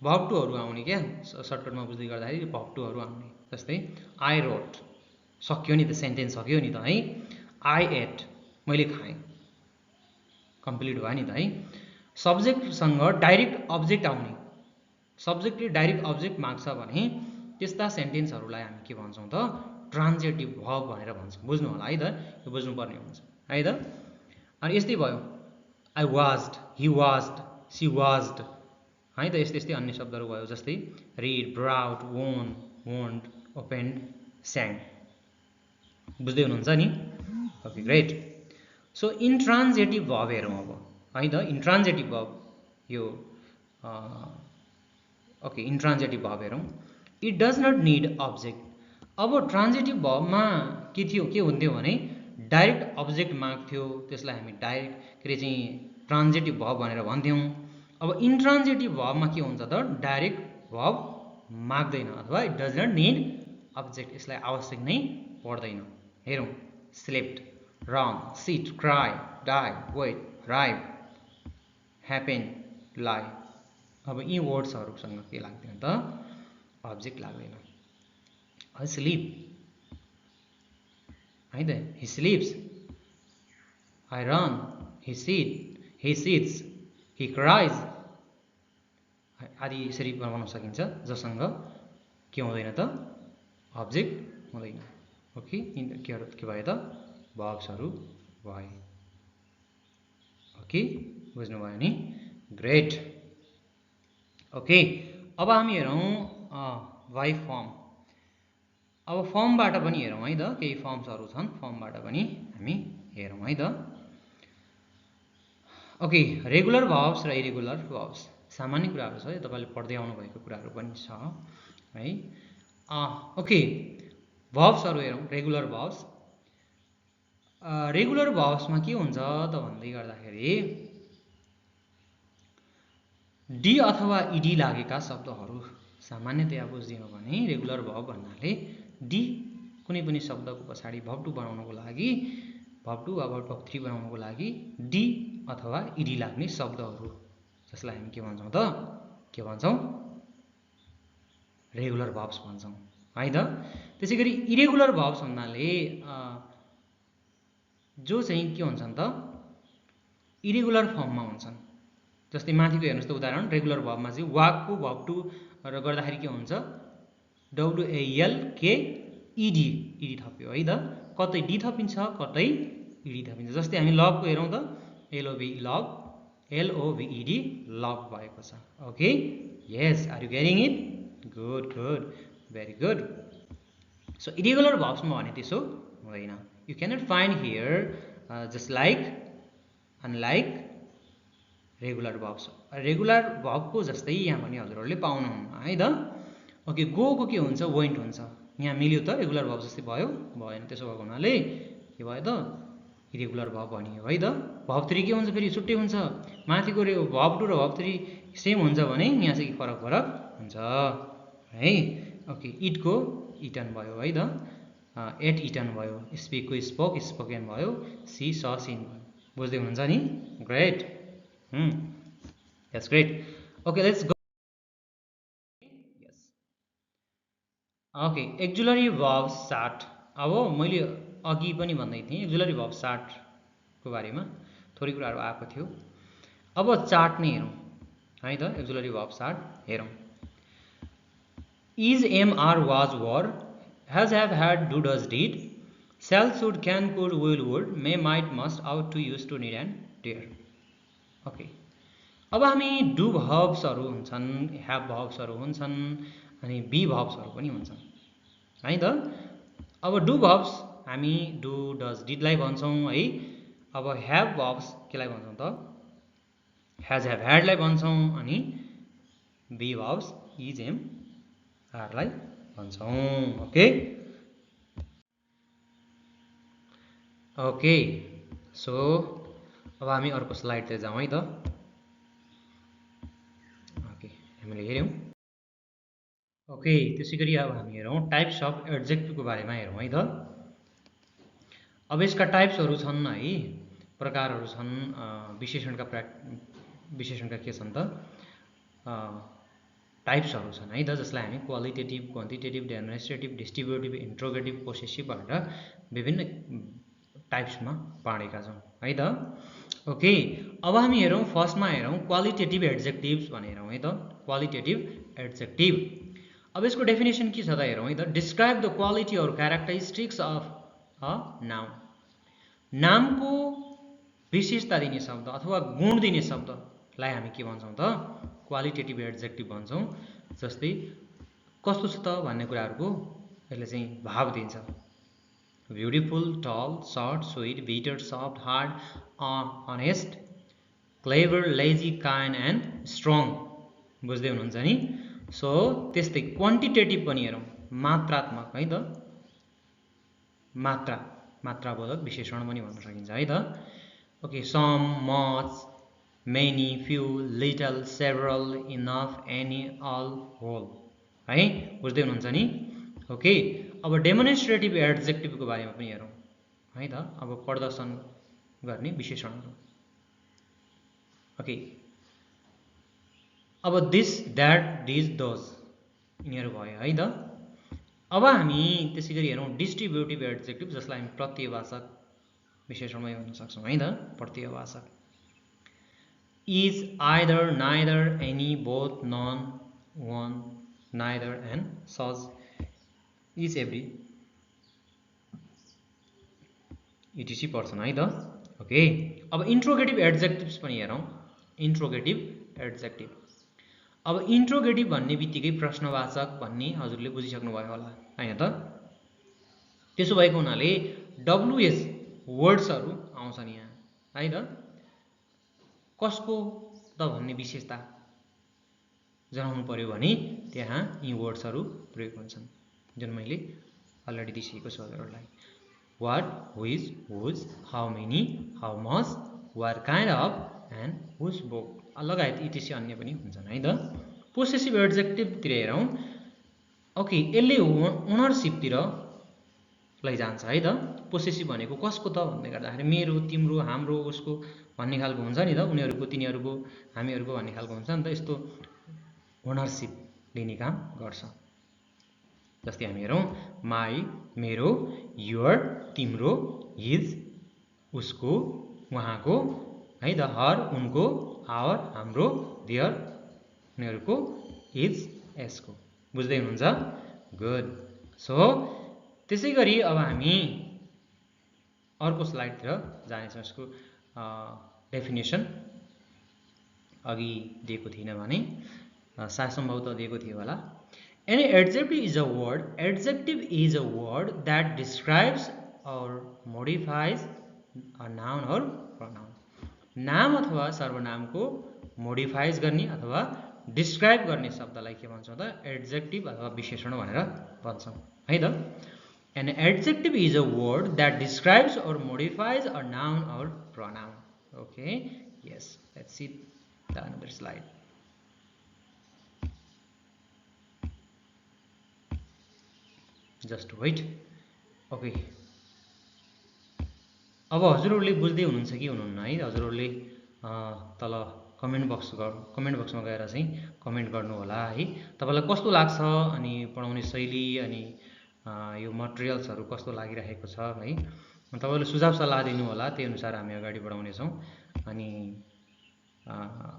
[SPEAKER 1] भर्ब टुहरू आउने क्या सर्टकटमा बुझ्दै गर्दाखेरि भर्ब टुहरू आउने जस्तै आई रोट सक्यो नि त सेन्टेन्स सक्यो नि त है आई एट मैले खाएँ कम्प्लिट भयो नि त है सब्जेक्टसँग डाइरेक्ट अब्जेक्ट आउने सब्जेक्टले डाइरेक्ट अब्जेक्ट माग्छ भने त्यस्ता सेन्टेन्सहरूलाई हामी के भन्छौँ त ट्रान्जेक्टिभ भर्ब भनेर भन्छौँ बुझ्नु होला है त यो बुझ्नुपर्ने हुन्छ है त अनि यस्तै भयो आई वाज्ड हि वाज्ड सी वाज्ड है त यस्तै यस्तै अन्य शब्दहरू भयो जस्तै रिड ब्राउट वोन वोन्ड ओपेन्ड स्याङ बुझ्दै हुनुहुन्छ नि okay great so intransitive verb हेरौँ अब है त इन्ट्रान्जेटिभ भर्ब यो ओके इन्ट्रान्जेटिभ भर्ब हेरौँ it does not need object अब ट्रान्जेटिभ भर्बमा के हुन्थ्यो भने डाइरेक्ट अब्जेक्ट माग्थ्यो त्यसलाई हामी डाइरेक्ट के अरे चाहिँ ट्रान्जेटिभ भर्ब भनेर भन्थ्यौँ अब इन्ट्रान्जेटिभ भर्बमा के हुन्छ त डाइरेक्ट भर्ब माग्दैन अथवा it does not need object यसलाई आवश्यक नै पर्दैन हेरौँ slept run sit cry die wait arrive happen लाई अब यी वर्ड्सहरूसँग के लाग्दैन त अब्जेक्ट लाग्दैन स्लिप है त he sleeps I run he sits he cries आदि यसरी बनाउन सकिन्छ जससँग के हुँदैन त अब्जेक्ट हुँदैन ओके के भयो त भर्ब्सहरू भए ओके बुझ्नुभयो नि ग्रेट ओके अब हामी हेरौँ वाइ फर्म अब फर्मबाट पनि हेरौँ है त केही फर्म्सहरू छन् फर्मबाट पनि हामी हेरौँ है त ओके रेगुलर भर्ब्स र इरेगुलर भर्ब्स सामान्य कुराहरू छ यो तपाईँले पढ्दै आउनुभएको कुराहरू पनि छ है ओके भर्ब्सहरू हेरौँ रेगुलर भर्ब्स रेगुलर भर्ब्समा के हुन्छ त भन्दै गर्दाखेरि डी अथवा इडी लागेका शब्दहरू सामान्यतया बुझ्दिनु भने रेगुलर भर्ब भन्नाले डी कुनै पनि शब्दको पछाडि भर्ब टु बनाउनको लागि भर्ब टु वा भर्ब 3 बनाउनको लागि डी अथवा इडी लाग्ने शब्दहरू जसलाई हामी के भन्छौँ त के भन्छौँ रेगुलर भर्ब्स भन्छौँ है त त्यसैगरी इरेगुलर भर्ब्स भन्नाले जो चाहिँ के हुन्छन् त इरेगुलर फर्ममा हुन्छन् जस्तै माथिको हेर्नुहोस् त उदाहरण रेगुलर भर्बमा चाहिँ वाकको भर्ब टु र गर्दाखेरि के हुन्छ WALKED इडी थप्यो है त कतै डी थपिन्छ कतै इडी थपिन्छ जस्तै हामी लभको हेरौँ त LOVED लभ भएको छ okay yes are you getting it good very good so irregular भर्ब्समा भने त्यसो हुँदैन you cannot find here just like unlike regular verbs regular भर्बको जस्तै यहाँ पनि हजुरहरूले पाउनुहुन्न है त ओके गोको के हुन्छ वेन्ट हुन्छ यहाँ मिल्यो त रेगुलर भर्ब जस्तै भयो भएन त्यसो भएको हुनाले के भयो त इरेगुलर भर्ब भनियो है त भर्ब 3 के हुन्छ फेरि छुट्टै हुन्छ माथिको भर्ब 2 र भर्ब 3 सेम हुन्छ भने यहाँ चाहिँ फरक हुन्छ है ओके इटको इटन भयो है त एट इटन भयो स्पिकको स्पोकेन भयो सी सिन भयो बुझ्दै हुनुहुन्छ नि great that's great okay let's go yes okay auxiliary verbs start अब मैले अघि पनि भन्दै थिएँ auxiliary verb start को बारेमा थोरै कुराहरू आएको थियो अब चार्ट नै हेरौँ है त auxiliary verb start हेरौँ is am are was were has have had do does did shall should can could will would may might must ought to used to need and dare okay अब हामी डु भर्ब्सहरू हुन्छन् ह्याभ भर्ब्सहरू हुन्छन् अनि बी भर्ब्सहरू पनि हुन्छन् है त अब डु भर्ब्स हामी डु डज डिडलाई भन्छौँ है अब ह्याभ भर्ब्स केलाई भन्छौँ त has have had लाई भन्छौं अनि be verbs is am are लाई भन्छौं ओके ओके सो अब हामी अर्को स्लाइड तिर जाउँ है त ओके हामीले हेर्यौं ओके त्यसैगरी अब हामी हेरौं टाइप्स अफ एडजेक्टिभ को बारेमा हेरौं है त अब यसका टाइप्सहरु छन् है प्रकारहरु छन् विशेषणका के छन् त टाइप्सहरु छन् है त जसलाई हामी क्वालिटेटिभ क्वान्टिटेटिभ डेमोन्स्ट्रेटिभ डिस्ट्रिब्युटिभ इन्ट्रोगेटिभ पोसेसिभ भनेर विभिन्न टाइप्समा बाँडेका छौं है त ओके अब हामी हेरौं फर्स्टमा हेरौं क्वालिटेटिभ एडजेक्टिभ्स भनेर हेरौं है त क्वालिटेटिभ एडजेक्टिभ अब यसको डेफिनेसन के छ त हेरौं है त डिस्क्राइब द क्वालिटी और क्यारेक्टरिस्टिक्स अफ अ नाउन नामको विशेषता दिने शब्द अथवा गुण दिने शब्दलाई हामी के भन्छौं त क्वालिटेटिभ एडजेक्टिभ भन्छौं जस्तै कस्तो छ त भन्ने कुराहरुको यसले चाहिँ भाव दिन्छ ब्युटिफुल टल short sweet bitter soft hard honest clever lazy kind and strong बुझ्दै हुनुहुन्छ नि सो त्यस्तै क्वान्टिटेटिभ पनि हेरौं मात्रात्मक है त मात्राबोधक विशेषण पनि भन्न सकिन्छ है त okay some much many few little several enough any all whole है बुझ्दै हुनुहुन्छ नि ओके अब डेमोन्स्ट्रेटिभ एडजेक्टिभ को बारेमा पनि हेरौं है त अब प्रदर्शन गर्ने विशेषणहरु ओके अब दिस दैट दिस दोज यिनीहरु भयो है त अब हामी त्यसैगरी हेरौं डिस्ट्रिब्युटिभ एडजेक्टिभ जसलाई हामी प्रत्ययवाचक विशेषणमै भन्न सक्छौं है त प्रत्ययवाचक is either neither any both none one neither and such is every etc पर्छन् है त ओके अब इन्ट्रोगेटिभ एडजेक्टिभ्स पनि हेरौं इन्ट्रोगेटिभ एडजेक्टिभ अब इन्ट्रोगेटिभ भन्ने बित्तिकै प्रश्नवाचक भन्ने हजुरले बुझिसक्नु भयो होला हैन त त्यसो भएको हुनाले डब्ल्युएस वर्ड्सहरु आउँछन् यहाँ है त कसको त भन्ने विशेषता जनाउनु पर्यो भने त्यहाँ यी वर्ड्सहरु प्रयोग हुन्छन् जुन मैले अलरेडी दिइसकेको छु हजुरहरुलाई what which whose how many how much what kind of and whose book लगायत इत्यादि अन्य पनि हुन्छन् है त पोसेसिभ एडजेक्टिभ तिर हेरौं ओके यसले ओनरशिप तिर लैजान्छ है त पोसेसिभ भनेको कसको त भन्ने गर्दाखेरि मेरो तिम्रो हाम्रो उसको भन्ने खालको हुन्छ नि त उनीहरुको तिनीहरुको हामीहरुको भन्ने खालको हुन्छ नि त यस्तो ओनरशिप लिने काम गर्छ जस्तै हामी हेरौं माई मेरो योर तिम्रो हिज उसको उहाँको है त हर उनको आवर हाम्रो देयर उनीहरुको हिज यसको बुझ्दै हुनुहुन्छ गुड सो त्यसैगरी अब हामी अर्को स्लाइडतिर जानेछौं यसको डेफिनेसन अघि दिएको थिएन भने सायद सम्भवतः दिएको थियो होला An adjective is a word. Adjective is a word that describes or modifies a noun or pronoun. नाम अथवा सर्वनामको मोडिफाइज गर्ने अथवा डिस्क्राइब गर्ने शब्दलाई के भन्छौं त एडजेक्टिभ अथवा विशेषण भनेर भन्छौं है त An adjective is a word that describes or modifies a noun or pronoun. Okay, yes, let's see the another slide. Just wait. Okay. अब हजुरहरुले बुझ्दै हुनुहुन्छ कि हुनुहुन्न है हजुरहरुले तल कमेन्ट बक्समा गएर चाहिँ कमेन्ट गर्नु होला है तपाईलाई कस्तो लाग्छ अनि पढाउने शैली अनि यो मटेरियल्सहरु कस्तो लागिरहेको छ है तपाईले सुझाव सल्लाह दिनु होला त्यही अनुसार हामी अगाडि बढाउने छौं अनि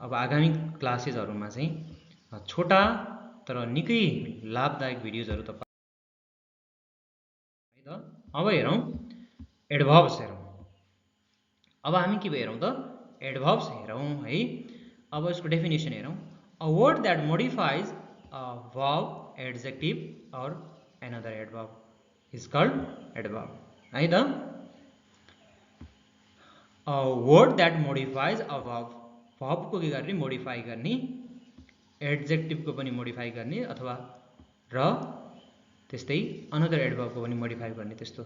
[SPEAKER 1] अब आगामी क्लासेसहरुमा चाहिँ छोटा तर निकै लाभदायक भिडियोजहरु तपाई अब हेरौं एडभर्ब्स हेरौं अब हामी के हेरौं त एडभर्ब्स हेरौं है अब यसको डेफिनेसन हेरौं a word that modifies a verb adjective और another adverb is called adverb है त a word that modifies a verb भर्बको के गर्ने मोडिफाई गर्ने एडजेक्टिभको पनि मोडिफाई गर्ने अथवा र त्यस्तै अनदर एडभर्बको पनि मोडिफाई गर्ने त्यस्तो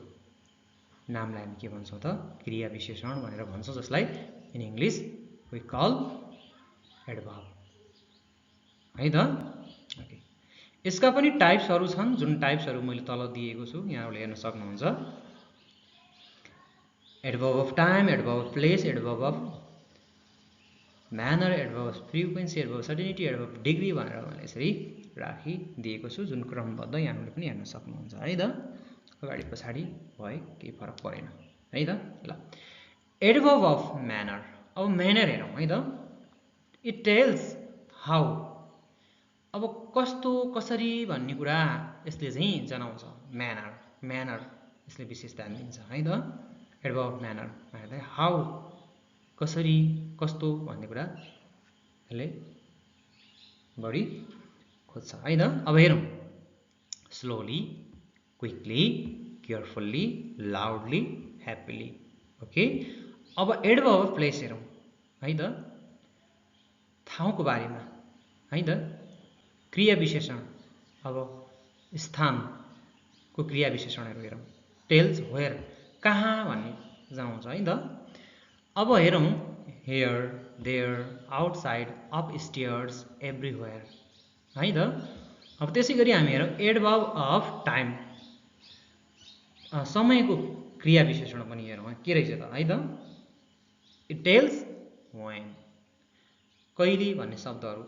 [SPEAKER 1] नामलाई हामी के भन्छौँ त क्रिया विशेषण भनेर भन्छौँ जसलाई in English we call adverb है त ओके यसका पनि टाइप्सहरू छन् जुन टाइप्सहरू मैले तल दिएको छु यहाँले हेर्न सक्नुहुन्छ adverb of time adverb of place adverb of manner adverb of frequency adverb certainty adverb degree भनेर मैले यसरी राखिदिएको छु जुन क्रमबद्ध यहाँले पनि हेर्न सक्नुहुन्छ है त अगाडि पछाडि भए केही फरक परेन है त ल एडभर्ब अफ म्यानर अब म्यानर हेरौँ है त इट टेल्स हाउ अब कस्तो कसरी भन्ने कुरा यसले चाहिँ जनाउँछ म्यानर म्यानर यसले विशेष ध्यान दिन्छ है त एडभर्ब अफ म्यानर भनेर हाउ कसरी कस्तो भन्ने कुरा यसले बढी खोज्छ है त अब हेरौँ slowly quickly carefully loudly happily okay अब एडभर्ब अफ प्लेस हेरौँ है त ठाउँको बारेमा है त क्रिया विशेषण अब स्थानको क्रिया विशेषणहरू हेरौँ टेल्स वेयर कहाँ भन्ने जनाउँछ है त अब हेरौँ here there outside upstairs everywhere है त अब त्यसै गरी हामी हेरौँ एडभर्ब अफ टाइम समयको क्रिया विशेषण पनि हेरौँ के रहेछ त है त इट टेल्स वेन कहिले भन्ने शब्दहरू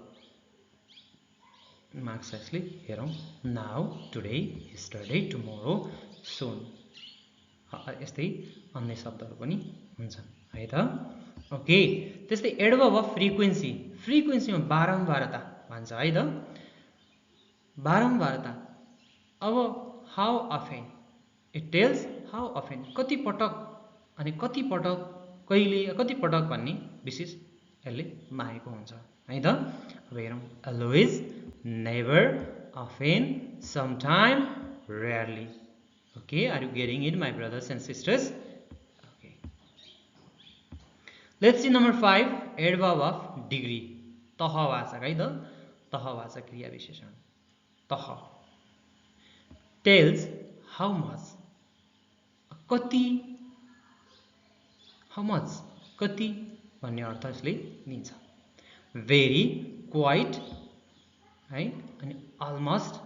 [SPEAKER 1] मार्क्स यसले हेरौँ now today yesterday tomorrow soon यस्तै अन्य शब्दहरू पनि हुन्छन् है त ओके त्यस्तै एडभर्ब अफ फ्रिक्वेन्सी फ्रिक्वेन्सीमा बारम्बारता भन्छ है त बारम्बारता अब how often it tells how often कति पटक अनि कति पटक कहिले कति पटक भन्ने विशेष यसले मागेको हुन्छ है त अब हेरौँ always never often sometime rarely okay are you getting it my brothers and sisters okay let's see number 5 adverb of degree तहवाचक है त तहवाचक क्रिया विशेषण तह टेल्स हाउ मच कति हाउ मच कति भन्ने अर्थ यसले दिन्छ भेरी क्वाइट है अनि अलमोस्ट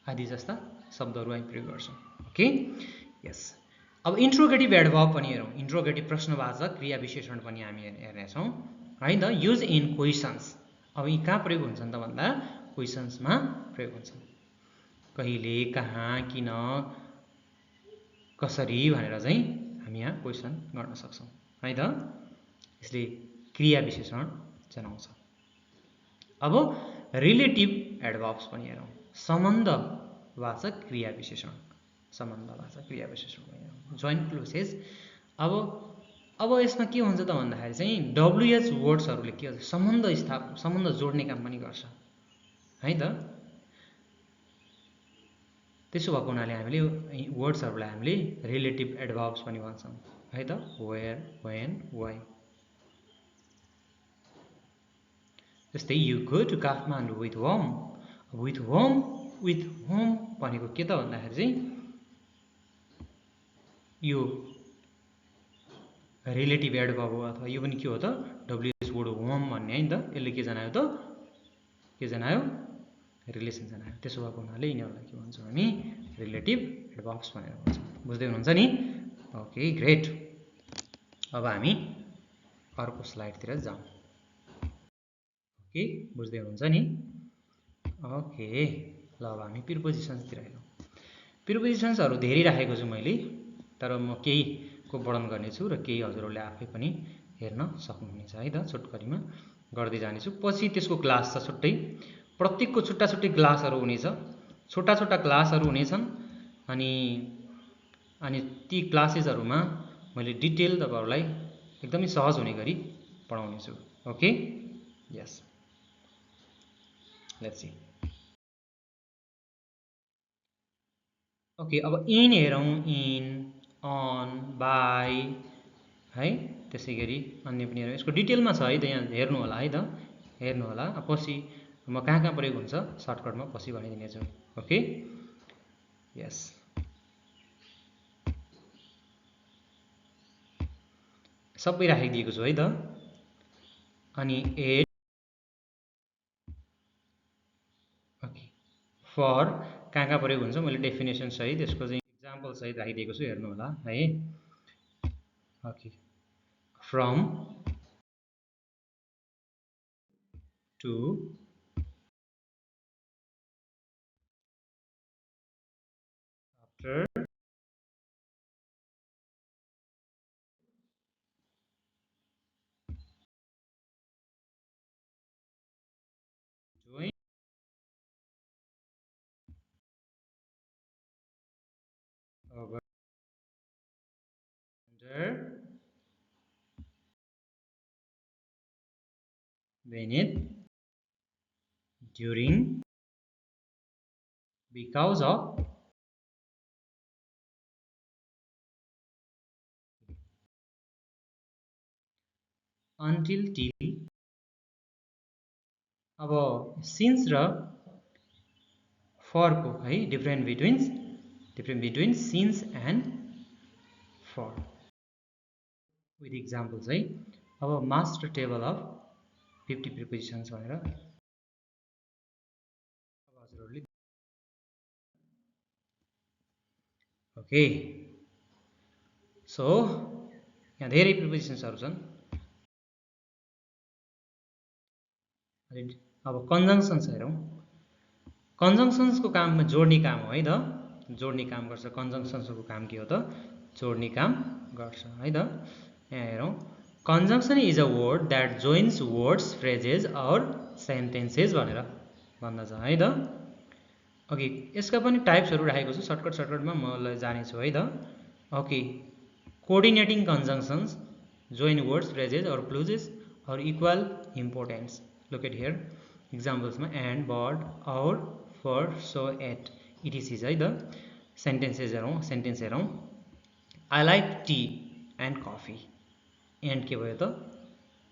[SPEAKER 1] आदि जस्ता शब्दहरू हामी प्रयोग गर्छौँ ओके यस अब इन्ट्रोगेटिभ एडभर्ब पनि हेरौँ इन्ट्रोगेटिभ प्रश्नवाचक क्रिया विशेषण पनि हामी हेर्नेछौँ है त युज इन क्वेसन्स अब यी कहाँ प्रयोग हुन्छन् त भन्दा क्वेसन्समा प्रयोग हुन्छन् कहिले कहाँ किन कसरी भनेर चाहिँ हामी यहाँ क्वेसन गर्न सक्छौँ है त यसले क्रिया विशेषण जनाउँछ अब रिलेटिभ एडभर्ब्स पनि हेरौँ सम्बन्धवाचक क्रिया विशेषण सम्बन्धवाचक क्रिया विशेषण पनि हेरौँ जोइन्ट क्लोजेस अब यसमा के हुन्छ त भन्दाखेरि चाहिँ डब्लुएच वर्ड्सहरूले के हुन्छ सम्बन्ध जोड्ने काम पनि गर्छ है त त्यसो भएको हुनाले हामीले वर्ड्सहरूलाई हामीले रिलेटिभ एडभर्ब्स पनि भन्छौँ है त वेयर वेन वाइ जस्तै you go to Kathmandu with home with home भनेको के त भन्दाखेरि चाहिँ यो रिलेटिभ एडभर्ब हो अथवा यो पनि के हो त डब्लुएच वर्ड होम भन्ने है नि त यसले के जनायो त के जनायो रिलेसन जनायो त्यसो भएको हुनाले यिनीहरूलाई के भन्छौँ हामी रिलेटिभ एडभर्ब्स भनेर भन्छौँ बुझ्दै हुनुहुन्छ नि ओके ग्रेट अब हामी अर्को स्लाइडतिर जाउँ ओके बुझ्दै हुनुहुन्छ नि ओके ल अब हामी प्रिपोजिसन्सतिर हेरौँ प्रिपोजिसन्सहरू धेरै राखेको छु मैले तर म केहीको वर्णन गर्नेछु र केही हजुरहरूले आफै पनि हेर्न सक्नुहुनेछ है त छोटकरीमा गर्दै जानेछु पछि त्यसको क्लास छ छुट्टै प्रत्येकको छुट्टा छुट्टै क्लासहरू हुनेछ छोटा छोटा क्लासहरू हुनेछन् अनि ती क्लासेसहरूमा मैले डिटेल तपाईँहरूलाई एकदमै सहज हुने गरी पढाउनेछु okay yes let's see okay अब इन हेरौँ इन अन बाई है त्यसैगरी अन्य पनि हेरौँ। यसको डिटेलमा छ है त, यहाँ हेर्नु होला है त, हेर्नु होला। पछि म कहाँ प्रयोग हुन्छ सर्टकटमा पछि भनिदिनेछु। ओके, यस। सबै राखिदिएको छु है त। अनि एट, ओके, फर कहाँ प्रयोग हुन्छ मैले डेफिनेसन सहित यसको चाहिँ इक्जाम्पल सहित राखिदिएको छु, हेर्नु होला है। Okay, from two after doing over under beneath during because of until till। अब सिन्स र फर को है different between since and for with examples है। अब मास्टर टेबल अफ 50 प्रिपोजिसन्स भनेर हजुरहरूले ओके। सो यहाँ धेरै प्रिपोजिसन्सहरू छन्। अब कन्जङ्सन्स हेरौँ। कन्जङ्सन्सको काम जोड्ने काम हो है त, जोड्ने काम गर्छ। कन्जङ्सन्सको काम के हो त, जोड्ने काम गर्छ है त। यहाँ हेरौँ, conjunction is a word that joins words, phrases or sentences भनेर भन्दछ है त। ओके, यसका पनि टाइप्सहरू राखेको छु, सर्टकटमा मलाई जानेछु है त। Okay, coordinating conjunctions join words, phrases or clauses or equal importance. Look at here इक्जाम्पल्समा and, but, or, for, so, etc, इटिसीज है त। सेन्टेन्सेस हेरौँ। I like tea and coffee. And के भयो त,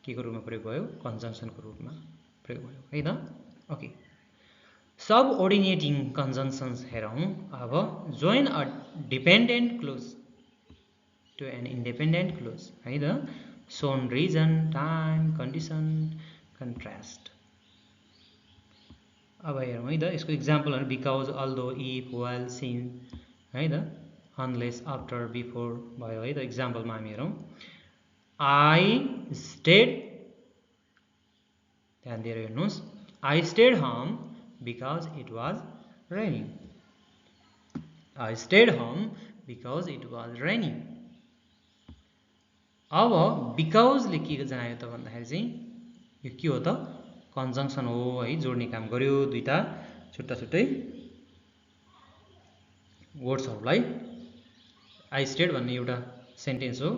[SPEAKER 1] के को रूपमा प्रयोग भयो, कन्जङ्सनको रूपमा प्रयोग भयो है त। ओके, सबओर्डिनेटिङ कन्जङ्सन्स हेरौँ। अब join a dependent clause to an independent clause है त। Show reason, time, condition, contrast. अब हेरौँ है त यसको इक्जाम्पलहरू। Because, although, if, while, since है त। अनलेस, आफ्टर, बिफोर भयो है त। इक्जाम्पलमा हामी हेरौँ। आई स्टेड, ध्यान दिएर हेर्नुहोस्, I stayed home because it was raining. I stayed home because it was raining. अब बिकजले के जनायो त भन्दाखेरि चाहिँ यो के हो त, कन्जङ्सन हो है, जोड्ने काम गर्यो। दुईटा छुट्टै वर्ड्सहरूलाई। आई स्टेड भन्ने एउटा सेन्टेन्स हो,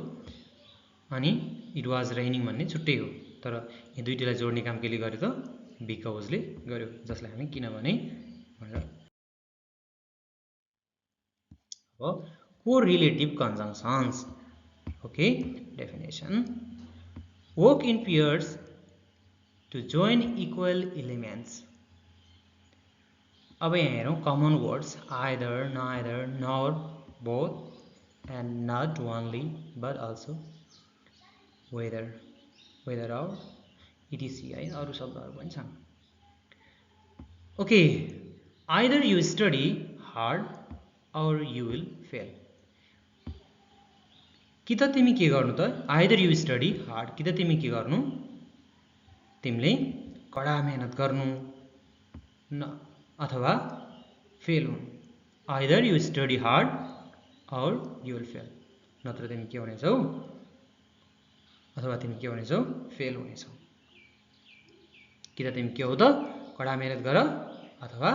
[SPEAKER 1] अनि इट वाज रेनिङ भन्ने छुट्टै हो। तर यी दुईटालाई जोड्ने काम केले गर्यो त, बिकजले गर्यो, जसलाई हामी किनभने भनेर। अब correlative conjunctions. Okay, definition. Work in pairs to join equal elements. अब यहाँ हेरौँ common words, either, neither, nor, both, and not only but also, whether or, etc है, अरू शब्दहरू पनि छन्। Okay, either you study hard or you will fail. कि त तिमी के गर्नु त, आइदर यु स्टडी हार्ड, कि त तिमी के गर्नु, तिमीले कडा मेहनत गर्नु न, अथवा फेल हुनु। Either you study hard or you will fail, नत्र तिमी के हुनेछौ, अथवा तिमी के हुनेछौ, फेल हुनेछौ। कि त तिमी के हो त, कडा मेहनत गर अथवा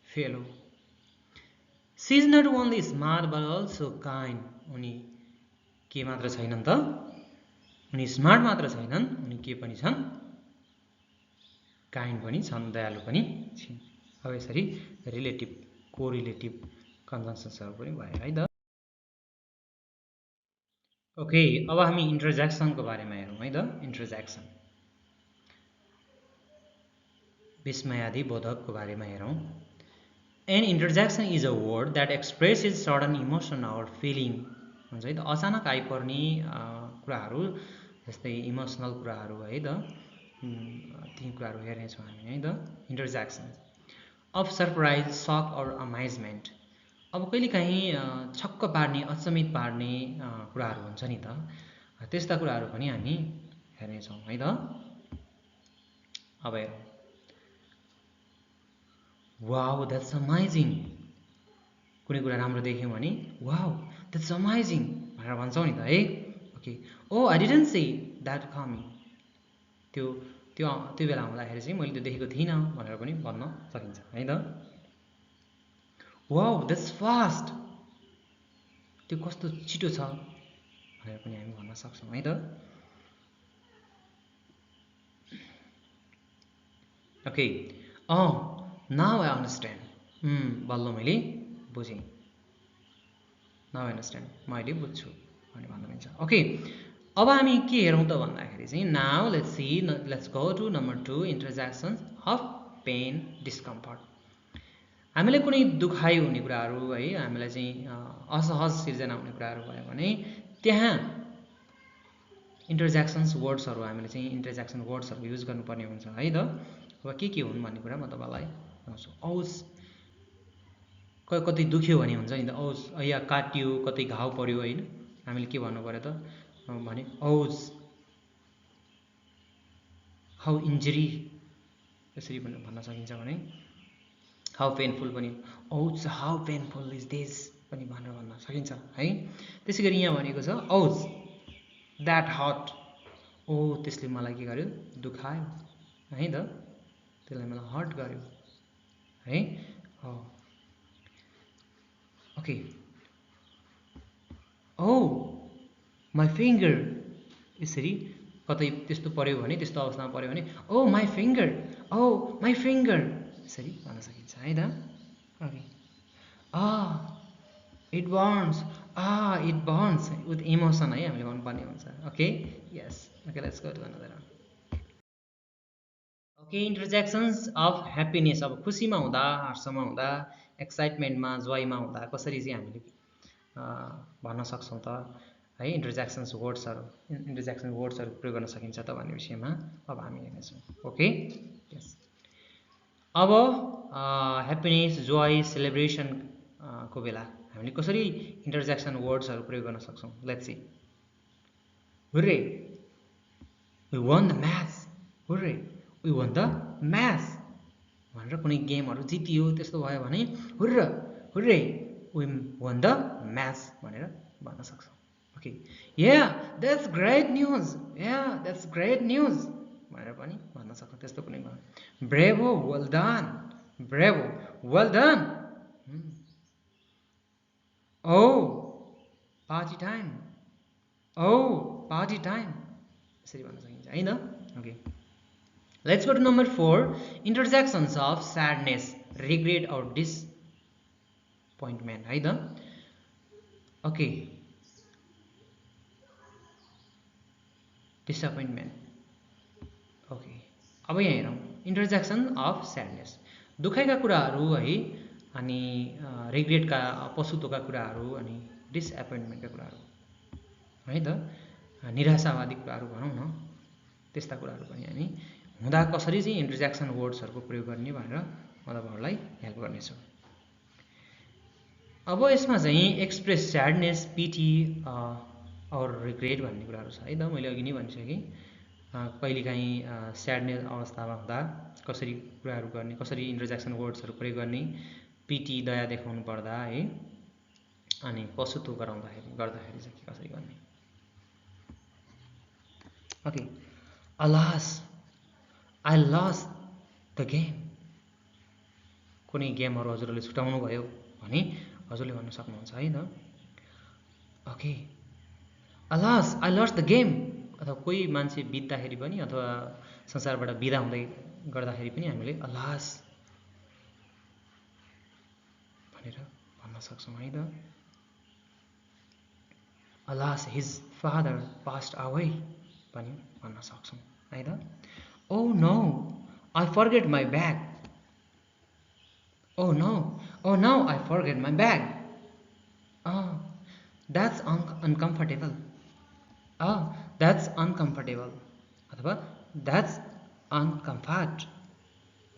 [SPEAKER 1] फेल हो। She is not only smart but also kind. उनी के मात्र छैनन् त, उनी स्मार्ट मात्र छैनन्, उनी के पनि छन्, काइन्ड पनि छन्, दयालु पनि छिन्। अब यसरी रिलेटिभ, कोरिलेटिभ कन्जङ्सन्सहरू पनि भयो है त। ओके, अब हामी इन्टरजेक्सनको बारेमा हेरौँ है त। इन्टरजेक्सन विस्मयादि बोधकको बारेमा हेरौँ। An interjection is a word that expresses sudden emotion or feeling हुन्छ है त। अचानक आइपर्ने कुराहरू जस्तै इमोसनल कुराहरू है त, ती कुराहरू हेर्नेछौँ हामी है त। इन्टरजेक्सन अफ सरप्राइज, सक अर अमाइजमेन्ट। अब कहिलेकाहीँ छक्क पार्ने, अचम्मित पार्ने कुराहरू हुन्छ नि त, त्यस्ता कुराहरू पनि हामी हेर्नेछौँ है त। अब हेरौँ, वाउ द्याट्स अमाइजिङ। कुनै कुरा राम्रो देख्यौँ भने वाउ द्याट्स अमाइजिङ भनेर भन्छौँ नि त है। Okay, oh I didn't see that coming. त्यो त्यो त्यो बेला आउँदाखेरि चाहिँ मैले त्यो देखेको थिइनँ भनेर पनि भन्न सकिन्छ है त। Wow that's fast. त्यो कस्तो छिटो छ भनेर पनि हामी भन्न सक्छौँ है त। Okay, now I understand. बल्ल मैले बुझेँ। नाउ आई अन्डरस्ट्यान्ड, म अहिले बुझ्छु भने भन्न मिल्छ। ओके, अब हामी के हेरौँ त भन्दाखेरि चाहिँ now let's go to number 2, interjection of pain discomfort. हामीले कुनै दुखाइ हुने कुराहरू है, हामीलाई चाहिँ असहज सिर्जना हुने कुराहरू भयो भने त्यहाँ इन्टरजेक्सन्स वर्ड्सहरू हामीले चाहिँ इन्टरजेक्सन वर्ड्सहरू युज गर्नुपर्ने हुन्छ है त। अब के हुन् भन्ने कुरा म तपाईँलाई भन्छु। औस, कतै दुख्यो भने हुन्छ नि त, औस या काटियो, कतै घाउ पर्यो होइन, हामीले के भन्नु पर्यो त भने औस, हाउ इन्जरी यसरी पनि भन्न सकिन्छ भने हाउ पेनफुल पनि, औस हाउ पेनफुल इज दिस पनि भनेर भन्न सकिन्छ है। त्यसै गरी यहाँ भनेको छ औस द्याट हट, ओ त्यसले मलाई के गर्यो, दुखायो है त, त्यसले मलाई हर्ट गर्यो है। ओके, ओ माई फिङ्गर, यसरी कतै त्यस्तो पर्यो भने, त्यस्तो अवस्थामा पर्यो भने oh my finger, oh my finger यसरी भन्न सकिन्छ है त। Okay, it burns, it burns with emotion है हामीले भन्नुपर्ने हुन्छ। Okay, yes, okay let's go to another one. Okay, interjections of happiness. अब खुसीमा हुँदा, हर्षमा हुँदा, एक्साइटमेन्टमा, जोयमा हुँदा कसरी चाहिँ हामीले भन्न सक्छौँ त है, इन्टरजेक्सन्स वर्ड्सहरू प्रयोग गर्न सकिन्छ त भन्ने विषयमा अब हामी हेर्नेछौँ। ओके, यस, अब ह्याप्पिनेस, जोय, सेलिब्रेसन को बेला हामीले कसरी इन्टरजेक्सन वर्ड्सहरू प्रयोग गर्न सक्छौँ। Let's see, hurray we won the match, hurray we won the match भनेर कुनै गेमहरू जितियो त्यस्तो भयो भने hurrah, hurray we won the match भनेर भन्न सक्छौँ। Okay, yeah that's great news, yeah that's great news भनेर पनि भन्न सक्छौँ। त्यस्तो कुनै भयो, bravo well done, bravo well done, oh party time, oh party time यसरी भन्न सकिन्छ है त। Okay, let's go to number 4, interjections of sadness, regret or disappointment है त। ओके, डिसअपोइन्टमेन्ट। ओके, अब यहाँ हेरौँ, इन्टरजेक्सन अफ स्याडनेस, दुखाइका कुराहरू है, अनि रिग्रेटका पछुतोका कुराहरू, अनि डिसएपोइन्टमेन्टका कुराहरू है त, निराशावादी कुराहरू भनौँ न, त्यस्ता कुराहरू पनि हामी हुँदा कसरी चाहिँ इन्टरजेक्सन वर्ड्सहरूको प्रयोग गर्ने भनेर म तपाईँहरूलाई हेल्प गर्नेछु। अब यसमा चाहिँ express sadness, pity or regret भन्ने कुराहरू छ है त। मैले अघि नै भनिसकेँ, कहिलेकाहीँ स्याडनेस अवस्थामा हुँदा कसरी कुराहरू गर्ने, कसरी इन्टरजेक्सन वर्ड्सहरू प्रयोग गर्ने, पिटी दया देखाउनु पर्दा है, अनि पछुतो गर्दाखेरि चाहिँ कसरी गर्ने। Okay, alas I lost the game, कुनै गेमहरू हजुरहरूले छुटाउनु भयो भने हजुरले भन्न सक्नुहुन्छ है त। Okay, alas I lost the game, अथवा कोही मान्छे बित्दाखेरि पनि, अथवा संसारबाट बिदा हुँदै गर्दाखेरि पनि हामीले अलास भनेर भन्न सक्छौँ है त। alas his father passed away पनि भन्न सक्छौं है त oh no I forget my bag oh no oh no I forget my bag oh that's uncomfortable oh that's uncomfortable अथवा that's uncomfort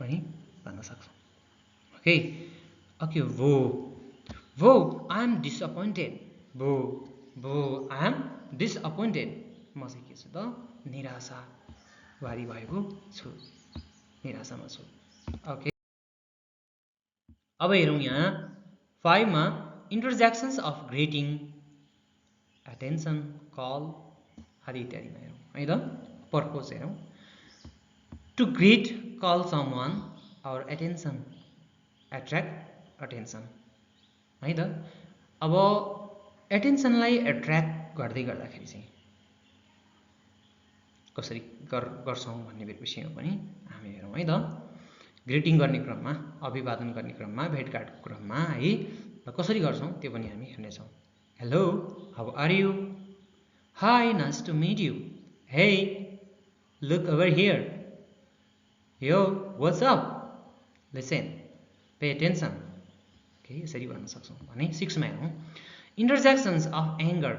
[SPEAKER 1] पनि भन्न सक्छौं okay okay whoa I am disappointed whoa I am disappointed म चाहिँ के छु त निराशावारी भएको छु निराशामा छु ओके अब हेरौं यहाँ 5 मा interjections of greeting attention call आदि इत्यादिमा हेरौं है त पर्पज हेरौं to greet call someone our attention attract attention है त अब एटेन्सनलाई एट्र्याक्ट गर्दै गर्दाखेरि चाहिँ कसरी गर्छौं भन्ने विषयमा पनि हामी हेरौं है त ग्रीटिङ गर्ने क्रममा अभिवादन गर्ने क्रममा भेटघाटको क्रममा है कसरी गर्छौं त्यो पनि हामी हेर्ने छौं hello how are you hi nice to meet you hey look over here yo what's up listen pay attention okay यसरी भन्न सक्छौं भने 6 मा हेरौं interjections of anger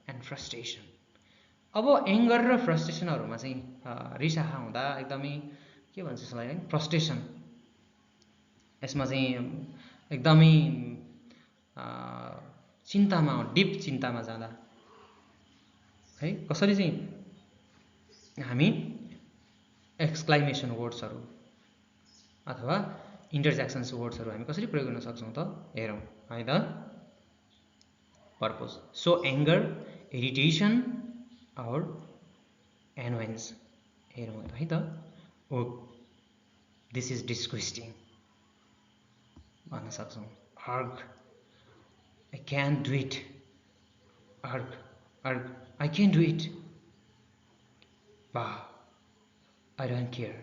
[SPEAKER 1] and frustration अब एंगर र फ्रस्ट्रेसनहरुमा चाहिँ रिसाहा हुँदा एकदमै के भन्छ यसलाई है फ्रस्ट्रेसन यसमा चाहिँ एकदमै चिन्तामा डीप चिन्तामा जाँदा है कसरी चाहिँ हामी एक्सक्लामेसन वर्ड्सहरु अथवा इन्टरजेक्सन्स वर्ड्सहरु हामी कसरी प्रयोग गर्न सक्छौं त हेरौं है त पर्पज सो एंगर इरिटेसन और annoyance हेरौं है त ओ दिस इज डिस्गस्टिङ भन्न सक्छौं अर्ग आई क्यान डु इट अर्ग आई क्यान डु इट बा आई डोन्ट केयर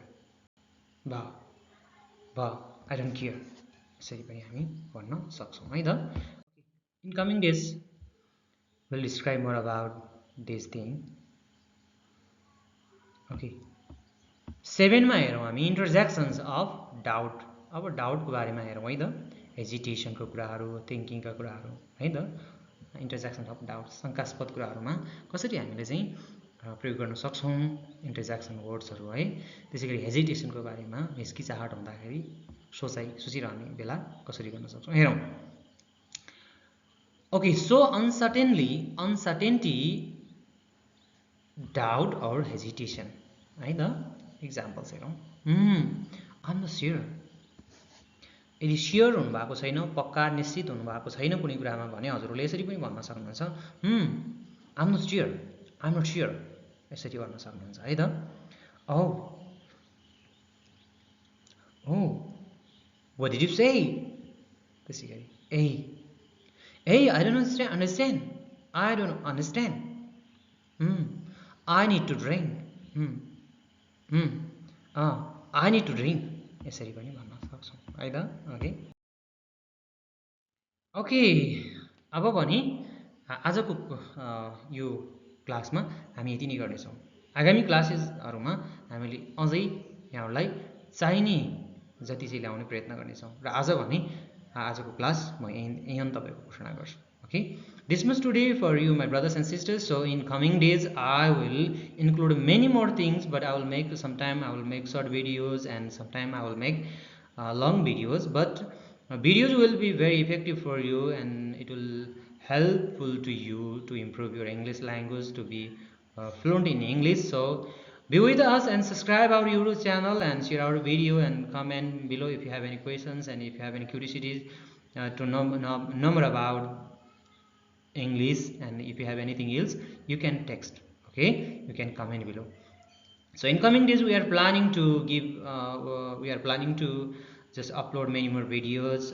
[SPEAKER 1] बा आई डोन्ट केयर यसरी पनि हामी भन्न सक्छौं है त in coming days will describe more about this thing okay 7 मा हेरौं हामी इन्टरजेक्सन्स अफ डाउट अब डाउट को बारेमा हेरौं है त हेजिटेसन को कुराहरु थिंकिङ का कुराहरु है त इन्टरजेक्सन अफ डाउट शंकास्पद कुराहरुमा कसरी हामीले चाहिँ प्रयोग गर्न सक्छौं इन्टरजेक्सन वर्ड्सहरु है त्यसैगरी हेजिटेसन को बारेमा हिचकिचाहट हुँदाखेरि सोचिरहने बेला कसरी गर्न सक्छौं हेरौं okay so uncertainty doubt or hesitation है त एक्जाम्पल्स हेरौं I'm not sure यदि स्योर हुनु भएको छैन पक्का निश्चित हुनु भएको छैन कुनै कुरामा भने हजुरले यसरी पनि भन्न सक्नुहुन्छ I'm not sure यसरी भन्न सक्नुहुन्छ है त oh what did you say त्यसैगरी hey I don't understand I don't understand I need to drink I need to drink यसरी पनि भन्न सक्छौं है त ओके अब भने आजको यो क्लासमा हामी यति नै गर्नेछौं आगामी क्लासेसहरुमा हामीले अझै यहाँहरुलाई चाहिने जति चाहिँ ल्याउने प्रयत्न गर्नेछौं र आज भने आजको क्लास म यही तपाईको घोषणा गर्छु okay dismiss today for you my brothers and sisters so in coming days I will include many more things but I will make sometime I will make short videos and sometime I will make long videos but videos will be very effective for you and it will helpful to you to improve your English language to be fluent in English so be with us and subscribe our YouTube channel and share our video and comment below if you have any questions and if you have any curiosities to know more about English and if you have anything else you can text okay you can comment below so in coming days we are planning to just upload many more videos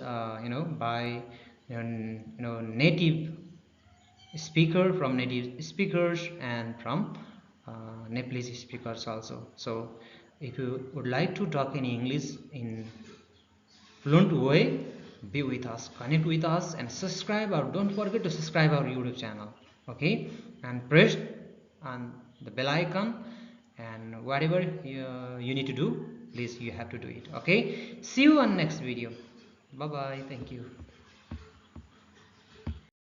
[SPEAKER 1] by native speakers and from Nepalese speakers also so if you would like to talk in English in fluent way be with us, connect with us and subscribe or don't forget to subscribe our YouTube channel okay, and press on the bell icon, and whatever you need to do, please you have to do it. Okay, see you on next video. Bye bye. Thank you.